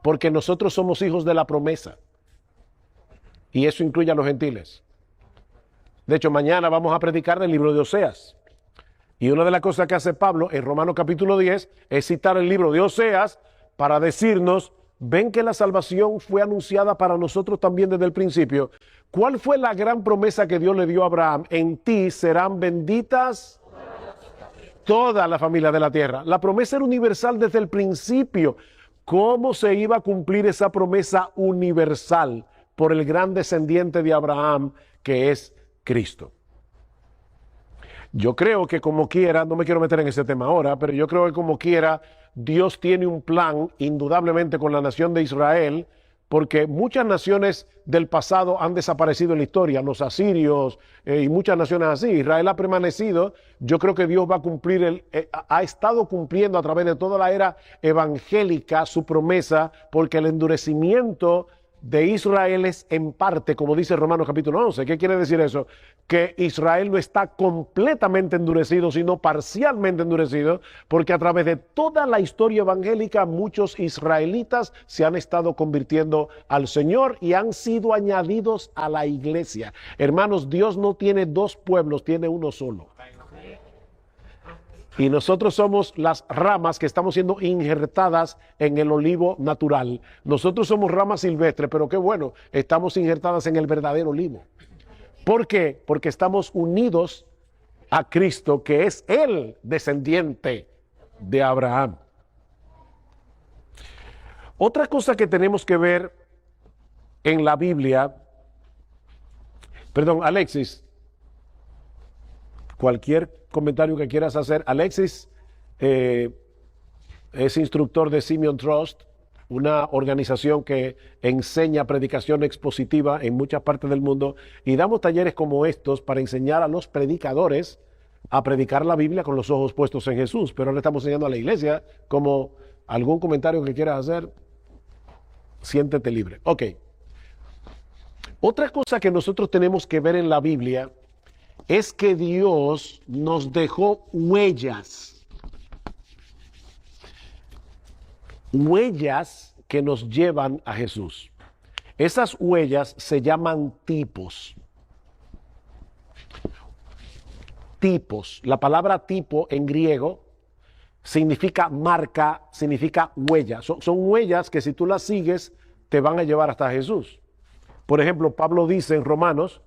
porque nosotros somos hijos de la promesa. Y eso incluye a los gentiles. De hecho, mañana vamos a predicar del libro de Oseas. Y una de las cosas que hace Pablo en Romanos capítulo 10 es citar el libro de Oseas para decirnos, ven que la salvación fue anunciada para nosotros también desde el principio. ¿Cuál fue la gran promesa que Dios le dio a Abraham? En ti serán benditas toda la familia de la tierra. La promesa era universal desde el principio. ¿Cómo se iba a cumplir esa promesa universal? Por el gran descendiente de Abraham, que es Cristo. Yo creo que como quiera, no me quiero meter en ese tema ahora, pero yo creo que como quiera, Dios tiene un plan indudablemente con la nación de Israel, porque muchas naciones del pasado han desaparecido en la historia, los asirios y muchas naciones así. Israel ha permanecido. Yo creo que Dios va a cumplir, ha estado cumpliendo a través de toda la era evangélica su promesa, porque el endurecimiento de Israel es en parte, como dice Romanos capítulo 11. ¿Qué quiere decir eso? Que Israel no está completamente endurecido, sino parcialmente endurecido, porque a través de toda la historia evangélica muchos israelitas se han estado convirtiendo al Señor y han sido añadidos a la iglesia. Hermanos, Dios no tiene dos pueblos, tiene uno solo. Y nosotros somos las ramas que estamos siendo injertadas en el olivo natural. Nosotros somos ramas silvestres, pero qué bueno, estamos injertadas en el verdadero olivo. ¿Por qué? Porque estamos unidos a Cristo, que es el descendiente de Abraham. Otra cosa que tenemos que ver en la Biblia, perdón, Alexis, cualquier comentario que quieras hacer. Alexis es instructor de Simeon Trust, una organización que enseña predicación expositiva en muchas partes del mundo, y damos talleres como estos para enseñar a los predicadores a predicar la Biblia con los ojos puestos en Jesús. Pero ahora estamos enseñando a la iglesia. Como algún comentario que quieras hacer, siéntete libre. Ok. Otra cosa que nosotros tenemos que ver en la Biblia es que Dios nos dejó huellas. Huellas que nos llevan a Jesús. Esas huellas se llaman tipos. Tipos. La palabra tipo en griego significa marca, significa huella. Son huellas que si tú las sigues te van a llevar hasta Jesús. Por ejemplo, Pablo dice en Romanos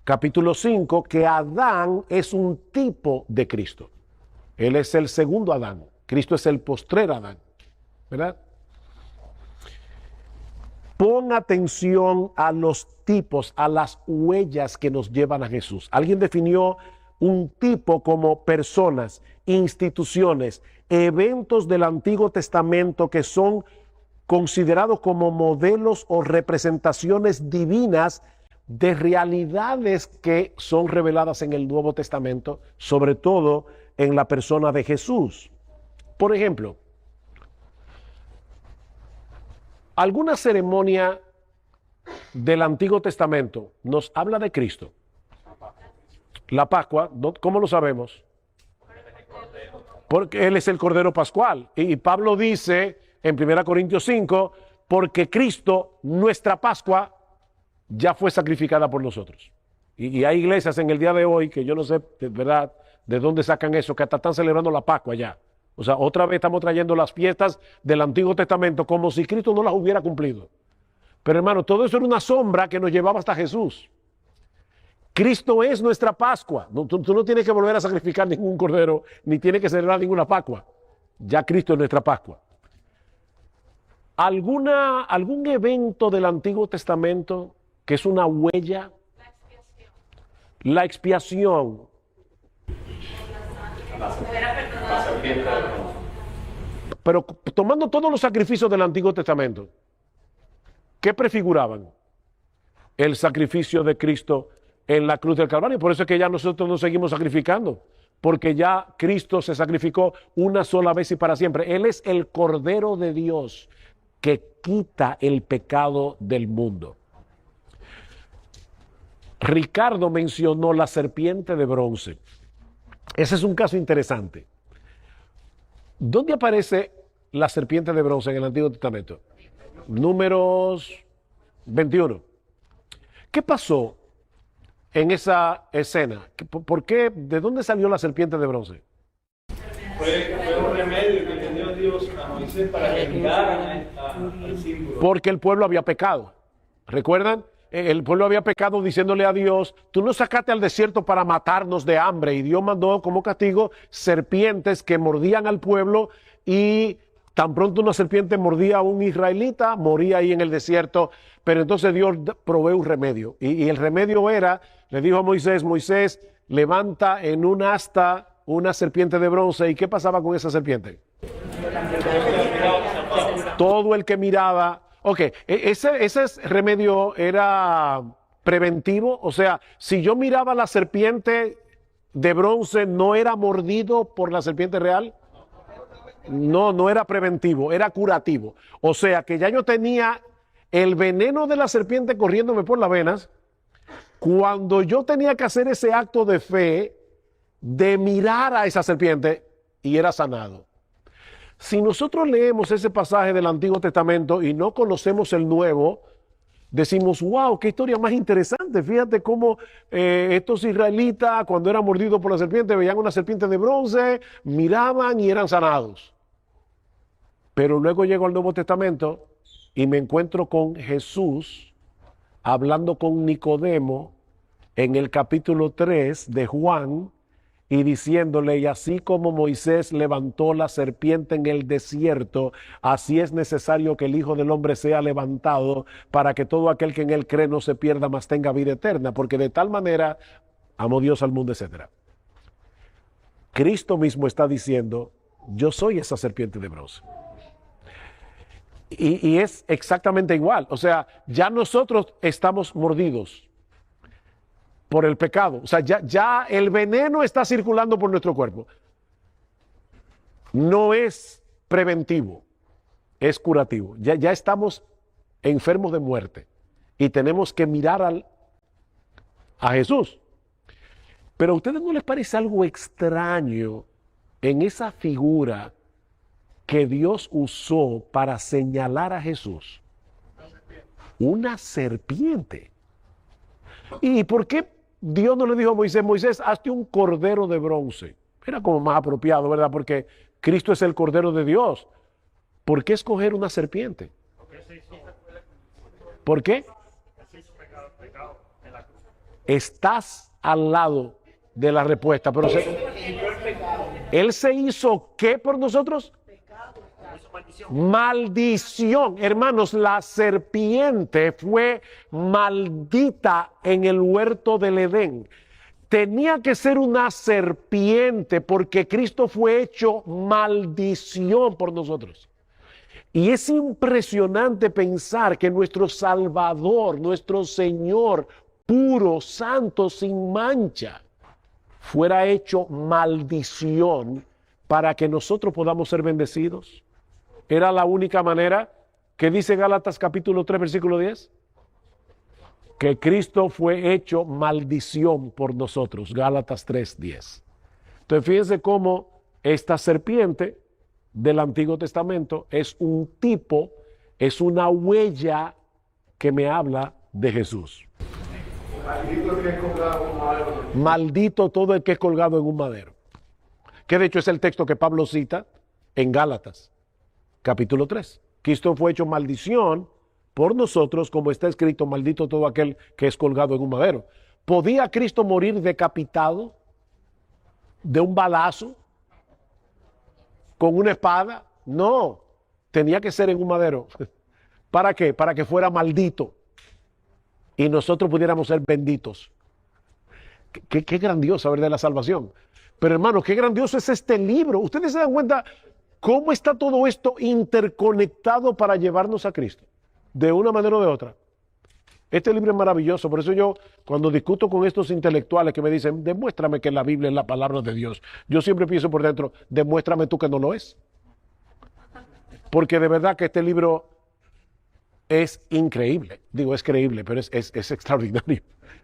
capítulo 5, que Adán es un tipo de Cristo. Él es el segundo Adán. Cristo es el postrer Adán. ¿Verdad? Pon atención a los tipos, a las huellas que nos llevan a Jesús. Alguien definió un tipo como personas, instituciones, eventos del Antiguo Testamento que son considerados como modelos o representaciones divinas de realidades que son reveladas en el Nuevo Testamento, sobre todo en la persona de Jesús. Por ejemplo, alguna ceremonia del Antiguo Testamento nos habla de Cristo. La Pascua, ¿cómo lo sabemos? Porque Él es el Cordero Pascual. Y Pablo dice en 1 Corintios 5, porque Cristo, nuestra Pascua, ya fue sacrificada por nosotros. Y hay iglesias en el día de hoy que yo no sé de verdad de dónde sacan eso, que hasta están celebrando la Pascua ya. O sea, otra vez estamos trayendo las fiestas del Antiguo Testamento como si Cristo no las hubiera cumplido. Pero hermano, todo eso era una sombra que nos llevaba hasta Jesús. Cristo es nuestra Pascua. Tú no tienes que volver a sacrificar ningún cordero, ni tienes que celebrar ninguna Pascua. Ya Cristo es nuestra Pascua. ¿Algún evento del Antiguo Testamento que es una huella? La expiación. Pero tomando todos los sacrificios del Antiguo Testamento, ¿qué prefiguraban? El sacrificio de Cristo en la cruz del Calvario. Por eso es que ya nosotros no seguimos sacrificando, porque ya Cristo se sacrificó una sola vez y para siempre. Él es el Cordero de Dios que quita el pecado del mundo. Ricardo mencionó la serpiente de bronce. Ese es un caso interesante. ¿Dónde aparece la serpiente de bronce en el Antiguo Testamento? Números 21. ¿Qué pasó en esa escena? ¿Por qué? ¿De dónde salió la serpiente de bronce? Fue un remedio que le dio Dios a Moisés para que miraran al símbolo. Porque el pueblo había pecado. ¿Recuerdan? El pueblo había pecado diciéndole a Dios, tú nos sacaste al desierto para matarnos de hambre. Y Dios mandó como castigo serpientes que mordían al pueblo y tan pronto una serpiente mordía a un israelita, moría ahí en el desierto. Pero entonces Dios provee un remedio. Y el remedio era, le dijo a Moisés, Moisés, levanta en un asta una serpiente de bronce. ¿Y qué pasaba con esa serpiente? Todo el que miraba. Ok, ese remedio era preventivo. O sea, si yo miraba la serpiente de bronce, ¿no era mordido por la serpiente real? No era preventivo, era curativo. O sea, que ya yo tenía el veneno de la serpiente corriéndome por las venas cuando yo tenía que hacer ese acto de fe de mirar a esa serpiente y era sanado. Si nosotros leemos ese pasaje del Antiguo Testamento y no conocemos el Nuevo, decimos, wow, qué historia más interesante. Fíjate cómo estos israelitas, cuando eran mordidos por la serpiente, veían una serpiente de bronce, miraban y eran sanados. Pero luego llego al Nuevo Testamento y me encuentro con Jesús hablando con Nicodemo en el capítulo 3 de Juan y diciéndole, y así como Moisés levantó la serpiente en el desierto, así es necesario que el Hijo del Hombre sea levantado para que todo aquel que en él cree no se pierda, mas tenga vida eterna, porque de tal manera amó Dios al mundo, etc. Cristo mismo está diciendo, yo soy esa serpiente de bronce. Y es exactamente igual. O sea, ya nosotros estamos mordidos por el pecado. O sea, ya el veneno está circulando por nuestro cuerpo. No es preventivo, es curativo. Ya estamos enfermos de muerte y tenemos que mirar a Jesús. Pero ¿a ustedes no les parece algo extraño en esa figura que Dios usó para señalar a Jesús? Una serpiente. ¿Y por qué Dios no le dijo a Moisés, Moisés, hazte un cordero de bronce? Era como más apropiado, ¿verdad? Porque Cristo es el Cordero de Dios. ¿Por qué escoger una serpiente? ¿Por qué? Estás al lado de la respuesta. Pero Él se hizo ¿qué por nosotros? Maldición. Hermanos, la serpiente fue maldita en el huerto del Edén. tenía que ser una serpiente porque Cristo fue hecho maldición por nosotros. Y es impresionante pensar que nuestro Salvador, nuestro Señor, puro, santo, sin mancha, fuera hecho maldición para que nosotros podamos ser bendecidos. Era la única manera que dice Gálatas capítulo 3, versículo 10. Que Cristo fue hecho maldición por nosotros. Gálatas 3, 10. Entonces fíjense cómo esta serpiente del Antiguo Testamento es un tipo, es una huella que me habla de Jesús. Maldito el que es colgado en un madero. Maldito todo el que es colgado en un madero. Que de hecho es el texto que Pablo cita en Gálatas, capítulo 3. Cristo fue hecho maldición por nosotros, como está escrito, maldito todo aquel que es colgado en un madero. ¿Podía Cristo morir decapitado de un balazo? ¿Con una espada? No, tenía que ser en un madero. ¿Para qué? Para que fuera maldito y nosotros pudiéramos ser benditos. Qué grandiosa, ¿verdad?, la salvación. Pero hermanos, qué grandioso es este libro. Ustedes se dan cuenta cómo está todo esto interconectado para llevarnos a Cristo, de una manera o de otra. Este libro es maravilloso, por eso yo cuando discuto con estos intelectuales que me dicen, demuéstrame que la Biblia es la palabra de Dios, yo siempre pienso por dentro, demuéstrame tú que no lo es. Porque de verdad que este libro es increíble, digo es creíble, pero es extraordinario,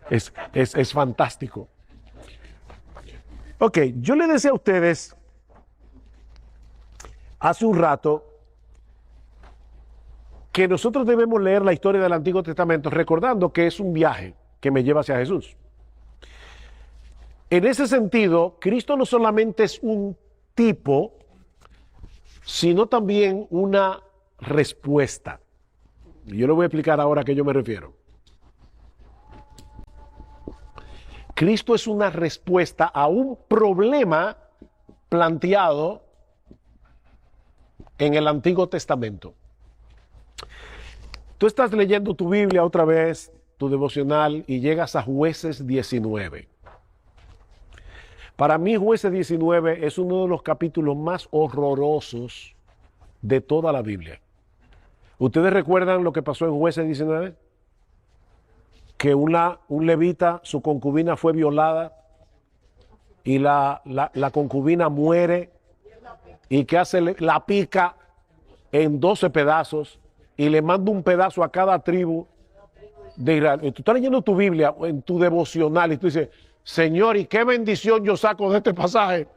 es fantástico. Ok, yo le decía a ustedes hace un rato que nosotros debemos leer la historia del Antiguo Testamento recordando que es un viaje que me lleva hacia Jesús. En ese sentido, Cristo no solamente es un tipo, sino también una respuesta. Y yo le voy a explicar ahora a qué yo me refiero. Cristo es una respuesta a un problema planteado en el Antiguo Testamento. Tú estás leyendo tu Biblia otra vez, tu devocional, y llegas a Jueces 19. Para mí, Jueces 19 es uno de los capítulos más horrorosos de toda la Biblia. ¿Ustedes recuerdan lo que pasó en Jueces 19? Que un levita, su concubina fue violada y la concubina muere y que hace, la pica en 12 pedazos y le manda un pedazo a cada tribu de Israel. Y tú estás leyendo tu Biblia en tu devocional y tú dices, Señor, ¿y qué bendición yo saco de este pasaje?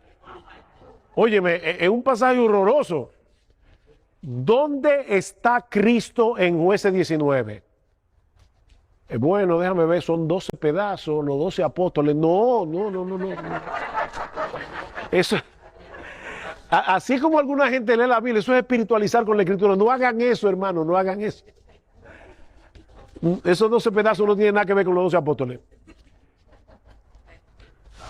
Óyeme, es un pasaje horroroso. ¿Dónde está Cristo en Jueces 19? Bueno, déjame ver, son 12 pedazos, los 12 apóstoles. No. Eso, así como alguna gente lee la Biblia, eso es espiritualizar con la Escritura. No hagan eso, hermano, no hagan eso. Esos 12 pedazos no tienen nada que ver con los 12 apóstoles.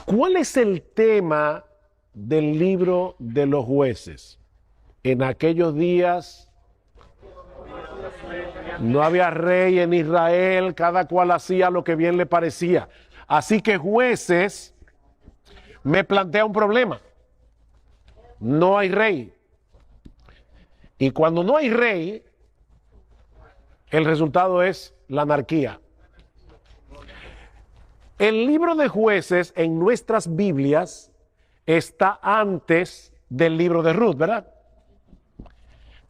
¿Cuál es el tema del libro de los jueces? En aquellos días no había rey en Israel, cada cual hacía lo que bien le parecía. Así que Jueces me plantea un problema. No hay rey. Y cuando no hay rey, el resultado es la anarquía. El libro de Jueces en nuestras Biblias está antes del libro de Ruth, ¿verdad?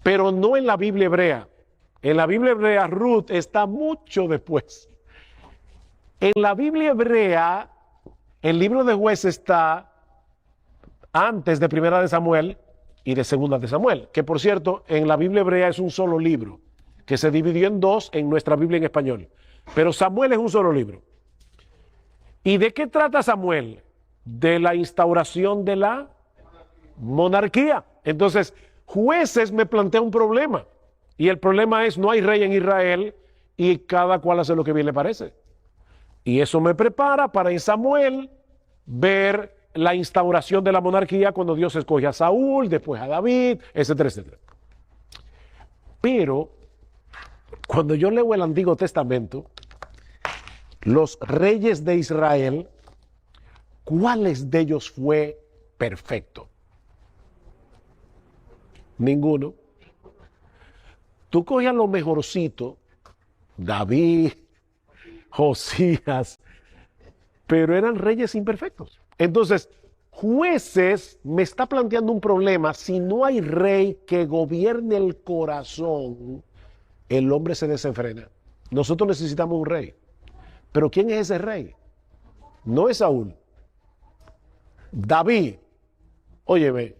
Pero no en la Biblia hebrea. En la Biblia hebrea, Ruth está mucho después. En la Biblia hebrea, el libro de Jueces está antes de Primera de Samuel y de Segunda de Samuel, que por cierto, en la Biblia hebrea es un solo libro, que se dividió en dos en nuestra Biblia en español. Pero Samuel es un solo libro. ¿Y de qué trata Samuel? De la instauración de la monarquía. Entonces, Jueces me plantea un problema. Y el problema es, no hay rey en Israel y cada cual hace lo que bien le parece. Y eso me prepara para en Samuel ver la instauración de la monarquía cuando Dios escoge a Saúl, después a David, etcétera, etcétera. Pero cuando yo leo el Antiguo Testamento, los reyes de Israel ¿cuáles de ellos fue perfecto? Ninguno. Tú cogías lo mejorcito, David, Josías, pero eran reyes imperfectos. Entonces, Jueces me está planteando un problema. Si no hay rey que gobierne el corazón, el hombre se desenfrena. Nosotros necesitamos un rey. Pero ¿quién es ese rey? No es Saúl. David. Óyeme,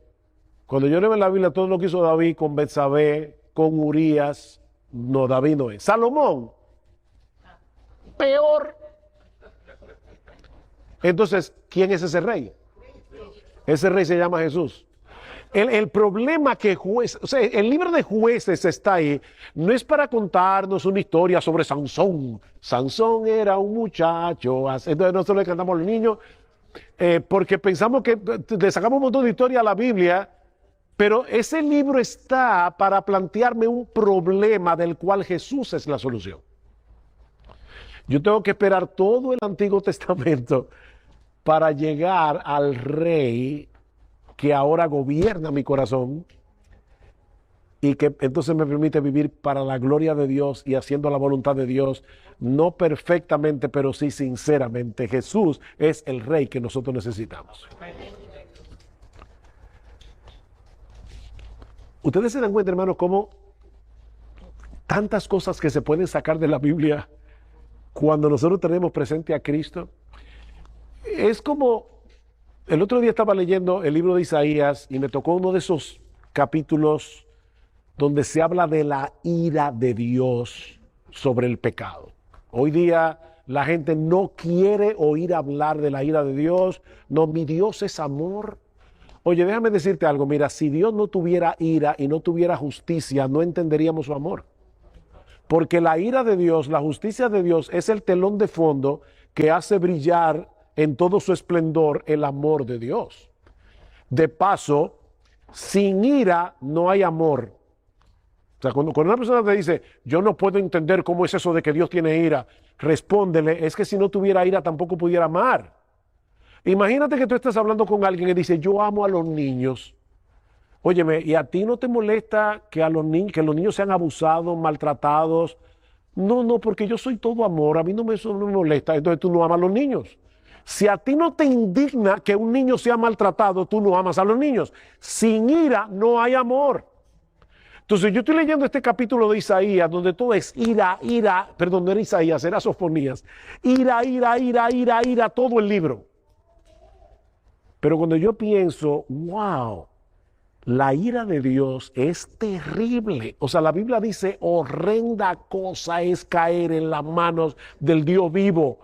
cuando yo leo en la Biblia todo lo que hizo David con Betsabé, con Urías, no, David no es. Salomón. Peor. Entonces, ¿quién es ese rey? Ese rey se llama Jesús. El problema que o sea, el libro de Jueces está ahí, no es para contarnos una historia sobre Sansón. Sansón era un muchacho, entonces nosotros le cantamos a los niños, porque pensamos que le sacamos un montón de historia a la Biblia, pero ese libro está para plantearme un problema del cual Jesús es la solución. Yo tengo que esperar todo el Antiguo Testamento para llegar al rey que ahora gobierna mi corazón y que entonces me permite vivir para la gloria de Dios y haciendo la voluntad de Dios, no perfectamente, pero sí sinceramente. Jesús es el rey que nosotros necesitamos. Ustedes se dan cuenta, hermanos, cómo tantas cosas que se pueden sacar de la Biblia cuando nosotros tenemos presente a Cristo. Es como, el otro día estaba leyendo el libro de Isaías y me tocó uno de esos capítulos donde se habla de la ira de Dios sobre el pecado. Hoy día la gente no quiere oír hablar de la ira de Dios. No, mi Dios es amor. Oye, déjame decirte algo, mira, si Dios no tuviera ira y no tuviera justicia, no entenderíamos su amor. Porque la ira de Dios, la justicia de Dios es el telón de fondo que hace brillar en todo su esplendor el amor de Dios. De paso, sin ira no hay amor. O sea, cuando una persona te dice, yo no puedo entender cómo es eso de que Dios tiene ira, respóndele, es que si no tuviera ira tampoco pudiera amar. Imagínate que tú estás hablando con alguien que dice, yo amo a los niños. Óyeme, ¿y a ti no te molesta que los niños sean abusados, maltratados? No, porque yo soy todo amor, a mí eso no me molesta, entonces tú no amas a los niños. Si a ti no te indigna que un niño sea maltratado, tú no amas a los niños. Sin ira no hay amor. Entonces yo estoy leyendo este capítulo de Isaías, donde todo es ira, perdón, no era Isaías, era Sofonías. Ira, todo el libro. Pero cuando yo pienso, wow, la ira de Dios es terrible. O sea, la Biblia dice, horrenda cosa es caer en las manos del Dios vivo.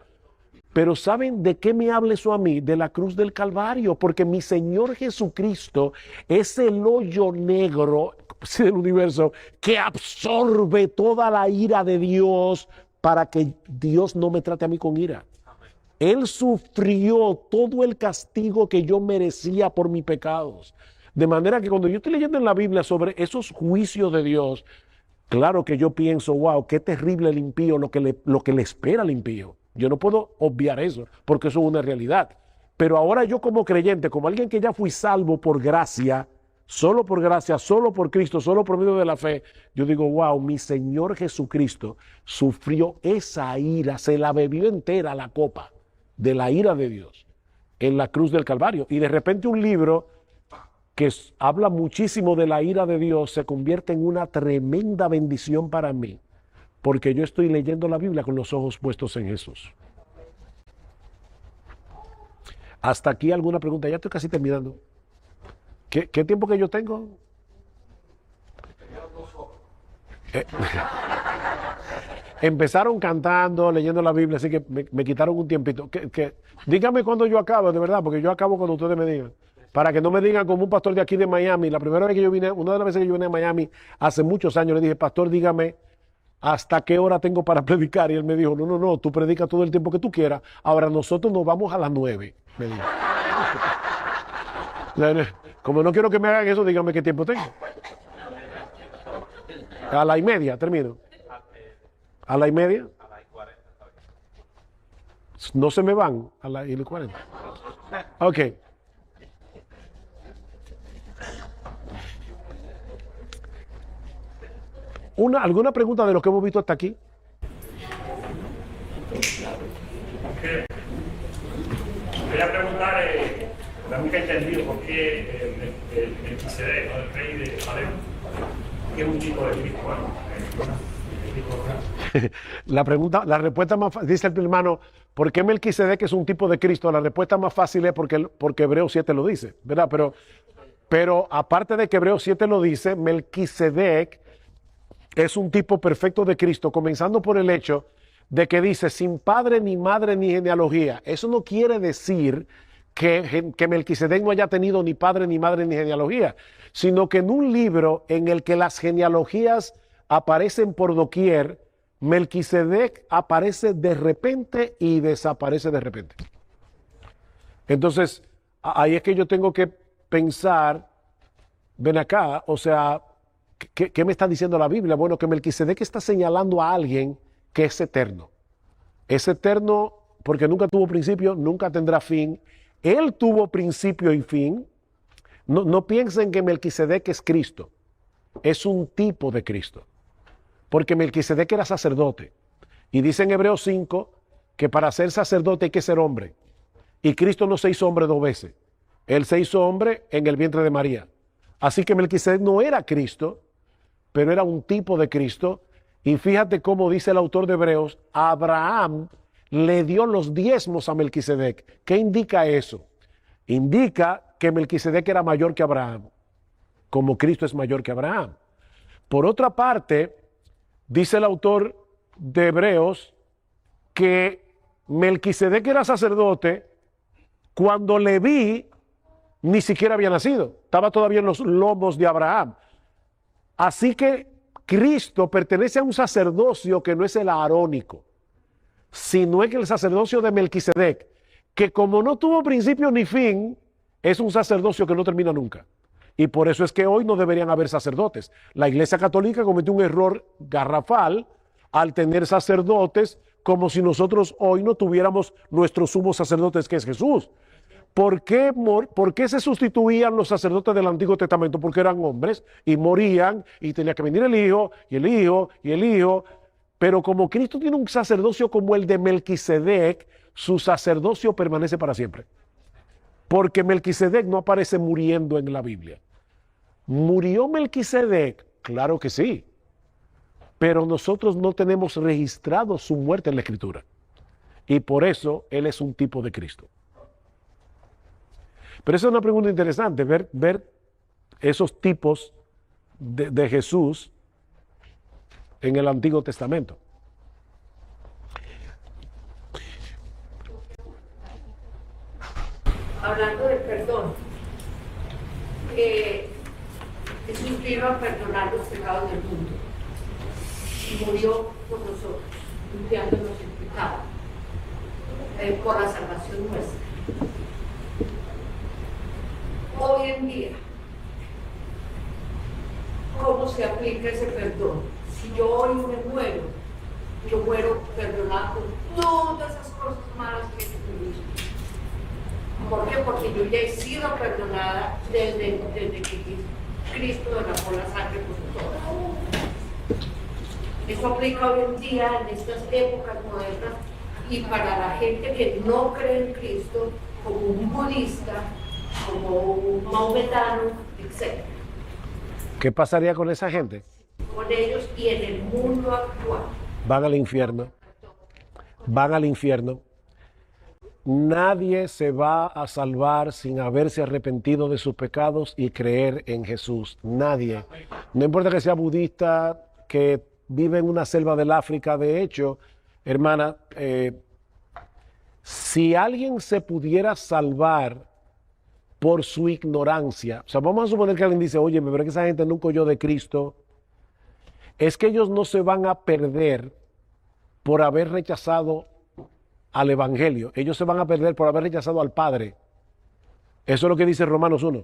Pero ¿saben de qué me habla eso a mí? De la cruz del Calvario, porque mi Señor Jesucristo es el hoyo negro del universo que absorbe toda la ira de Dios para que Dios no me trate a mí con ira. Él sufrió todo el castigo que yo merecía por mis pecados. De manera que cuando yo estoy leyendo en la Biblia sobre esos juicios de Dios, claro que yo pienso, wow, qué terrible el impío, lo que le espera al impío. Yo no puedo obviar eso, porque eso es una realidad. Pero ahora yo como creyente, como alguien que ya fui salvo por gracia, solo por Cristo, solo por medio de la fe, yo digo, wow, mi Señor Jesucristo sufrió esa ira, se la bebió entera la copa de la ira de Dios en la cruz del Calvario. Y de repente un libro que habla muchísimo de la ira de Dios se convierte en una tremenda bendición para mí. Porque yo estoy leyendo la Biblia con los ojos puestos en Jesús. Hasta aquí alguna pregunta. Ya estoy casi terminando. ¿Qué tiempo que yo tengo? Empezaron cantando, leyendo la Biblia, así que me quitaron un tiempito. Dígame cuándo yo acabo, de verdad, porque yo acabo cuando ustedes me digan. Para que no me digan como un pastor de aquí de Miami. La primera vez que yo vine, una de las veces que yo vine a Miami, hace muchos años, le dije, pastor, dígame ¿hasta qué hora tengo para predicar? Y él me dijo, no, tú predicas todo el tiempo que tú quieras. Ahora nosotros nos vamos a las 9, me dijo. Como no quiero que me hagan eso, díganme qué tiempo tengo. A la 1:30 termino. ¿A la 1:30? No se me van a la 40. Ok. ¿Alguna pregunta de lo que hemos visto hasta aquí? Quería preguntar, nunca he entendido por qué el Melquisedec, el rey de Salem, que es un tipo de Cristo, La respuesta más fácil, dice el hermano, ¿por qué Melquisedec es un tipo de Cristo? La respuesta más fácil es porque Hebreos 7 lo dice, ¿verdad? Pero aparte de que Hebreos 7 lo dice, Melquisedec es un tipo perfecto de Cristo, comenzando por el hecho de que dice sin padre ni madre ni genealogía. Eso no quiere decir que Melquisedec no haya tenido ni padre ni madre ni genealogía, sino que en un libro en el que las genealogías aparecen por doquier, Melquisedec aparece de repente y desaparece de repente. Entonces, ahí es que yo tengo que pensar, ven acá, o sea, ¿qué me está diciendo la Biblia? Bueno, que Melquisedec está señalando a alguien que es eterno. Es eterno porque nunca tuvo principio, nunca tendrá fin. Él tuvo principio y fin. No piensen que Melquisedec es Cristo. Es un tipo de Cristo. Porque Melquisedec era sacerdote. Y dice en Hebreos 5 que para ser sacerdote hay que ser hombre. Y Cristo no se hizo hombre 2 veces. Él se hizo hombre en el vientre de María. Así que Melquisedec no era Cristo, pero era un tipo de Cristo. Y fíjate cómo dice el autor de Hebreos, Abraham le dio los diezmos a Melquisedec. ¿Qué indica eso? Indica que Melquisedec era mayor que Abraham, como Cristo es mayor que Abraham. Por otra parte, dice el autor de Hebreos que Melquisedec era sacerdote cuando Leví ni siquiera había nacido, estaba todavía en los lomos de Abraham. Así que Cristo pertenece a un sacerdocio que no es el arónico, sino es el sacerdocio de Melquisedec, que como no tuvo principio ni fin, es un sacerdocio que no termina nunca. Y por eso es que hoy no deberían haber sacerdotes. La Iglesia Católica cometió un error garrafal al tener sacerdotes como si nosotros hoy no tuviéramos nuestros sumos sacerdotes, que es Jesús. ¿Por qué se sustituían los sacerdotes del Antiguo Testamento? Porque eran hombres y morían y tenía que venir el Hijo y el Hijo y el Hijo. Pero como Cristo tiene un sacerdocio como el de Melquisedec, su sacerdocio permanece para siempre. Porque Melquisedec no aparece muriendo en la Biblia. ¿Murió Melquisedec? Claro que sí. Pero nosotros no tenemos registrado su muerte en la Escritura. Y por eso Él es un tipo de Cristo. Pero esa es una pregunta interesante, ver esos tipos de Jesús en el Antiguo Testamento. Hablando de perdón, Jesús vino a perdonar los pecados del mundo y murió por nosotros, limpiándonos el pecado, por la salvación nuestra. Hoy en día, ¿cómo se aplica ese perdón? Si yo hoy me muero, yo muero perdonado por todas esas cosas malas que he cometido. ¿Por qué? Porque yo ya he sido perdonada desde que Cristo derramó la sangre por todas. Eso aplica hoy en día, en estas épocas modernas, y para la gente que no cree en Cristo, como un budista, como un maometano, etc. ¿Qué pasaría con esa gente? Con ellos y en el mundo actual. Van al infierno. Van al infierno. Nadie se va a salvar sin haberse arrepentido de sus pecados y creer en Jesús. Nadie. No importa que sea budista, que vive en una selva del África. De hecho, hermana, si alguien se pudiera salvar por su ignorancia, o sea, vamos a suponer que alguien dice, oye, pero es que esa gente nunca oyó de Cristo, es que ellos no se van a perder por haber rechazado al Evangelio, ellos se van a perder por haber rechazado al Padre. Eso es lo que dice Romanos 1.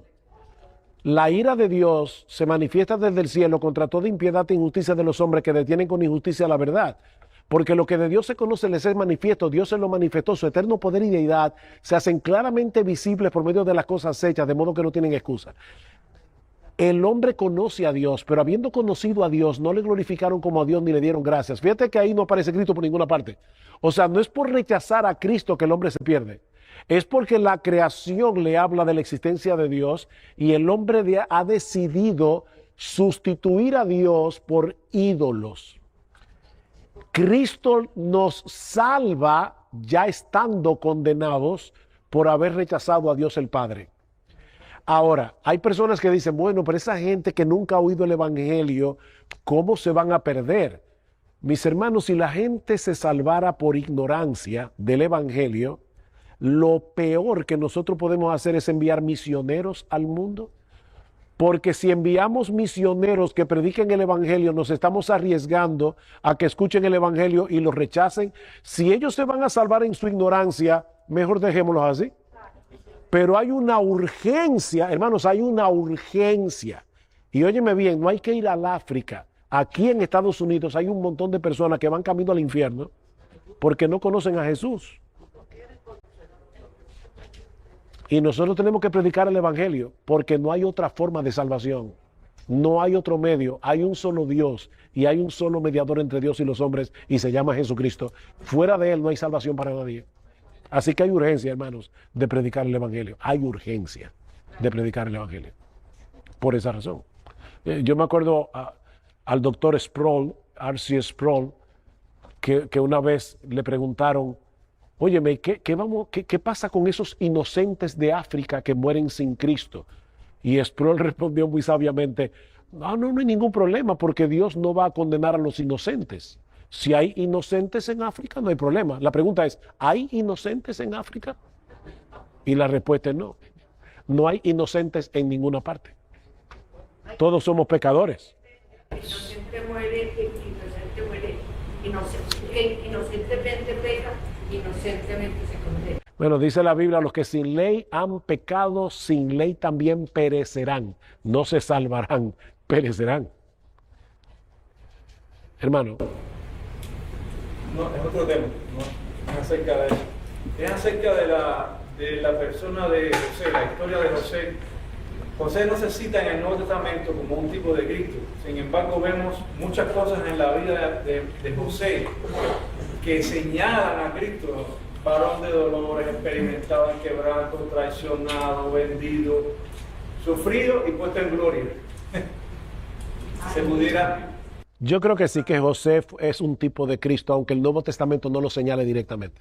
La ira de Dios se manifiesta desde el cielo contra toda impiedad e injusticia de los hombres que detienen con injusticia la verdad. Porque lo que de Dios se conoce les es manifiesto, Dios se lo manifestó, su eterno poder y deidad se hacen claramente visibles por medio de las cosas hechas, de modo que no tienen excusa. El hombre conoce a Dios, pero habiendo conocido a Dios, no le glorificaron como a Dios ni le dieron gracias. Fíjate que ahí no aparece Cristo por ninguna parte. O sea, no es por rechazar a Cristo que el hombre se pierde. Es porque la creación le habla de la existencia de Dios y el hombre ha decidido sustituir a Dios por ídolos. Cristo nos salva ya estando condenados por haber rechazado a Dios el Padre. Ahora, hay personas que dicen, bueno, pero esa gente que nunca ha oído el Evangelio, ¿cómo se van a perder? Mis hermanos, si la gente se salvara por ignorancia del Evangelio, lo peor que nosotros podemos hacer es enviar misioneros al mundo. Porque si enviamos misioneros que prediquen el Evangelio, nos estamos arriesgando a que escuchen el Evangelio y lo rechacen. Si ellos se van a salvar en su ignorancia, mejor dejémoslos así. Pero hay una urgencia, hermanos, hay una urgencia. Y óyeme bien, no hay que ir al África. Aquí en Estados Unidos hay un montón de personas que van camino al infierno porque no conocen a Jesús. Y nosotros tenemos que predicar el Evangelio porque no hay otra forma de salvación. No hay otro medio. Hay un solo Dios y hay un solo mediador entre Dios y los hombres y se llama Jesucristo. Fuera de Él no hay salvación para nadie. Así que hay urgencia, hermanos, de predicar el Evangelio. Hay urgencia de predicar el Evangelio. Por esa razón. Yo me acuerdo al doctor Sproul, R.C. Sproul, que una vez le preguntaron, óyeme, ¿qué pasa con esos inocentes de África que mueren sin Cristo? Y Sproul respondió muy sabiamente, no hay ningún problema porque Dios no va a condenar a los inocentes. Si hay inocentes en África, no hay problema. La pregunta es, ¿hay inocentes en África? Y la respuesta es no. No hay inocentes en ninguna parte. Todos somos pecadores. Inocente muere, inocentemente peca, inocentemente se condena. Bueno, dice la Biblia, los que sin ley han pecado, sin ley también perecerán. No se salvarán, perecerán. Hermano. No, es otro tema, no es acerca de eso. Es acerca de la persona de José, la historia de José. José no se cita en el Nuevo Testamento como un tipo de Cristo. Sin embargo, vemos muchas cosas en la vida de José que señalan a Cristo. Varón de dolores, experimentado en quebranto, traicionado, vendido, sufrido y puesto en gloria. Se pudiera... Yo creo que sí, que José es un tipo de Cristo, aunque el Nuevo Testamento no lo señale directamente.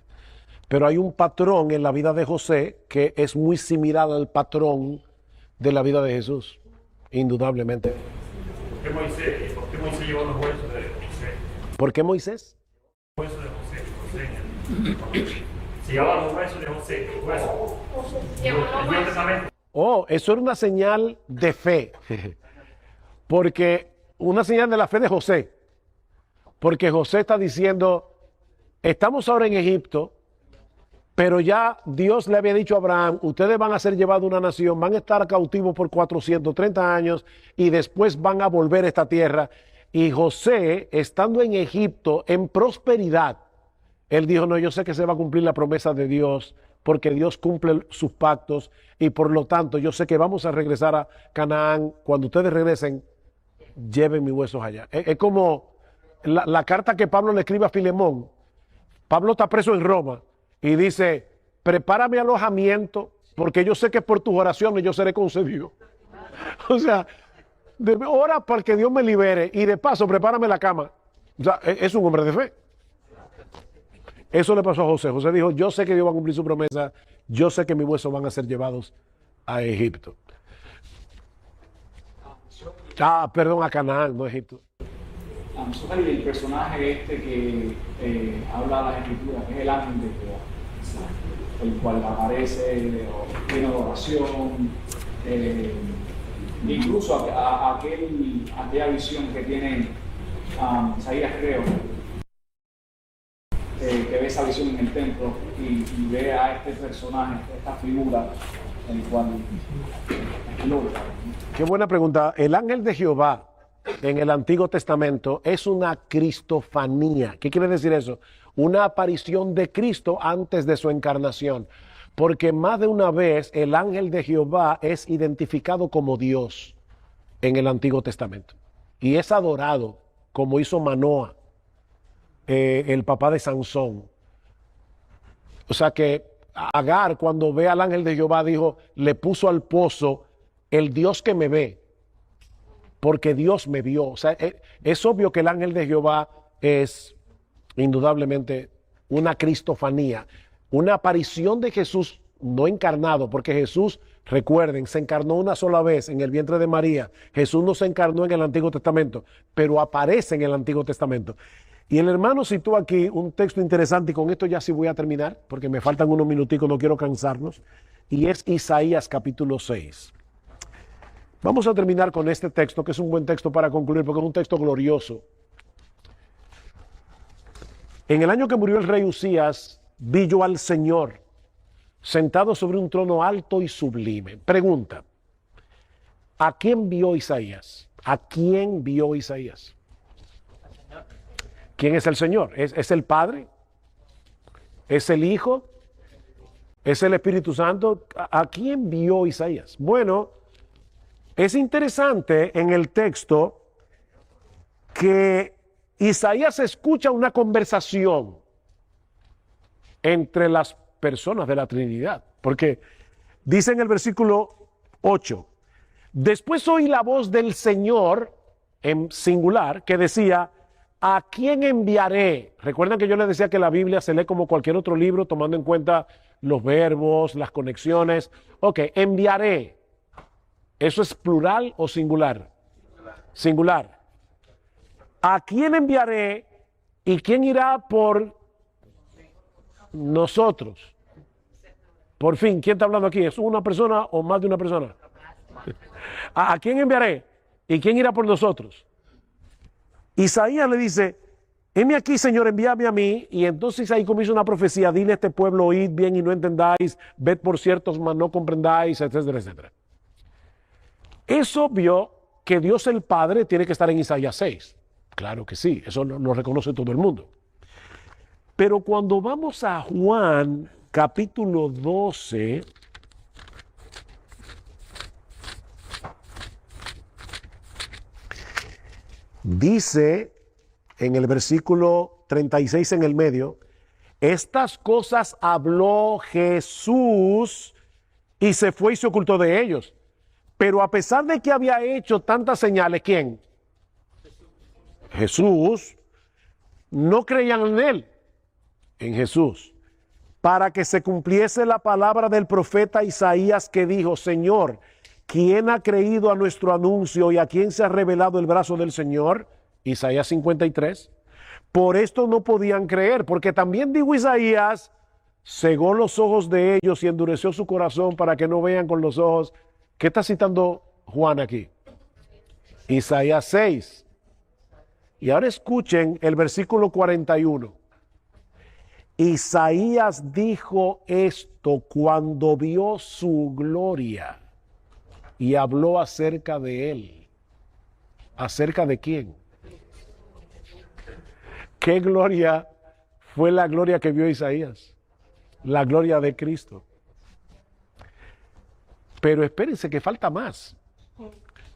Pero hay un patrón en la vida de José que es muy similar al patrón de la vida de Jesús, indudablemente. ¿Por qué Moisés llevó los huesos de José? ¿Por qué Moisés? Los huesos de José. Se llevaban los huesos de José, los huesos. El Nuevo Testamento. Oh, eso era una señal de fe. Porque una señal de la fe de José. Porque José está diciendo, estamos ahora en Egipto, pero ya Dios le había dicho a Abraham, ustedes van a ser llevados a una nación, van a estar cautivos por 430 años y después van a volver a esta tierra. Y José, estando en Egipto, en prosperidad, él dijo, no, yo sé que se va a cumplir la promesa de Dios, porque Dios cumple sus pactos y por lo tanto yo sé que vamos a regresar a Canaán. Cuando ustedes regresen, lleven mis huesos allá. Es como la carta que Pablo le escribe a Filemón. Pablo está preso en Roma y dice, prepárame alojamiento porque yo sé que por tus oraciones yo seré concedido. O sea, ora para que Dios me libere y de paso prepárame la cama. O sea, es un hombre de fe. Eso le pasó a José. José dijo, yo sé que Dios va a cumplir su promesa, yo sé que mis huesos van a ser llevados a Egipto. Perdón, a Canaán, no a Egipto. El personaje que habla las escrituras, que es el ángel de Jehová, el cual aparece lleno de oración, incluso aquella visión que tiene Isaías, creo, que ve esa visión en el templo y ve a este personaje, esta figura, el cual es gloria. Qué buena pregunta. El ángel de Jehová en el Antiguo Testamento es una cristofanía. ¿Qué quiere decir eso? Una aparición de Cristo antes de su encarnación. Porque más de una vez el ángel de Jehová es identificado como Dios en el Antiguo Testamento. Y es adorado, como hizo Manoa, el papá de Sansón. O sea que Agar, cuando ve al ángel de Jehová, dijo, le puso al pozo el Dios que me ve, porque Dios me vio. O sea, es obvio que el ángel de Jehová es indudablemente una cristofanía, una aparición de Jesús no encarnado, porque Jesús, recuerden, se encarnó una sola vez en el vientre de María. Jesús no se encarnó en el Antiguo Testamento, pero aparece en el Antiguo Testamento. Y el hermano citó aquí un texto interesante, y con esto ya sí voy a terminar, porque me faltan unos minuticos, no quiero cansarnos, y es Isaías capítulo 6. Vamos a terminar con este texto, que es un buen texto para concluir, porque es un texto glorioso. En el año que murió el rey Usías, vi yo al Señor sentado sobre un trono alto y sublime. Pregunta, ¿a quién vio Isaías? ¿A quién vio Isaías? ¿Quién es el Señor? ¿Es el Padre? ¿Es el Hijo? ¿Es el Espíritu Santo? ¿A quién vio Isaías? Bueno, es interesante en el texto que Isaías escucha una conversación entre las personas de la Trinidad, porque dice en el versículo 8, después oí la voz del Señor, en singular, que decía, ¿a quién enviaré? Recuerdan que yo les decía que la Biblia se lee como cualquier otro libro, tomando en cuenta los verbos, las conexiones. Ok, enviaré. ¿Eso es plural o singular? Singular. ¿A quién enviaré y quién irá por nosotros? Por fin, ¿quién está hablando aquí? ¿Es una persona o más de una persona? ¿A quién enviaré y quién irá por nosotros? Isaías le dice, heme aquí, Señor, envíame a mí. Y entonces ahí comienza una profecía, dile a este pueblo, oíd bien y no entendáis, ved por ciertos, mas no comprendáis, etcétera, etcétera. Es obvio que Dios el Padre tiene que estar en Isaías 6. Claro que sí, eso lo reconoce todo el mundo. Pero cuando vamos a Juan capítulo 12, dice en el versículo 36 en el medio, estas cosas habló Jesús y se fue y se ocultó de ellos. Pero a pesar de que había hecho tantas señales, ¿quién? Jesús. No creían en él, en Jesús, para que se cumpliese la palabra del profeta Isaías que dijo, Señor, ¿quién ha creído a nuestro anuncio y a quién se ha revelado el brazo del Señor? Isaías 53. Por esto no podían creer, porque también dijo Isaías, cegó los ojos de ellos y endureció su corazón para que no vean con los ojos. ¿Qué está citando Juan aquí? Isaías 6. Y ahora escuchen el versículo 41. Isaías dijo esto cuando vio su gloria y habló acerca de él. ¿Acerca de quién? ¿Qué gloria fue la gloria que vio Isaías? La gloria de Cristo. Pero espérense que falta más.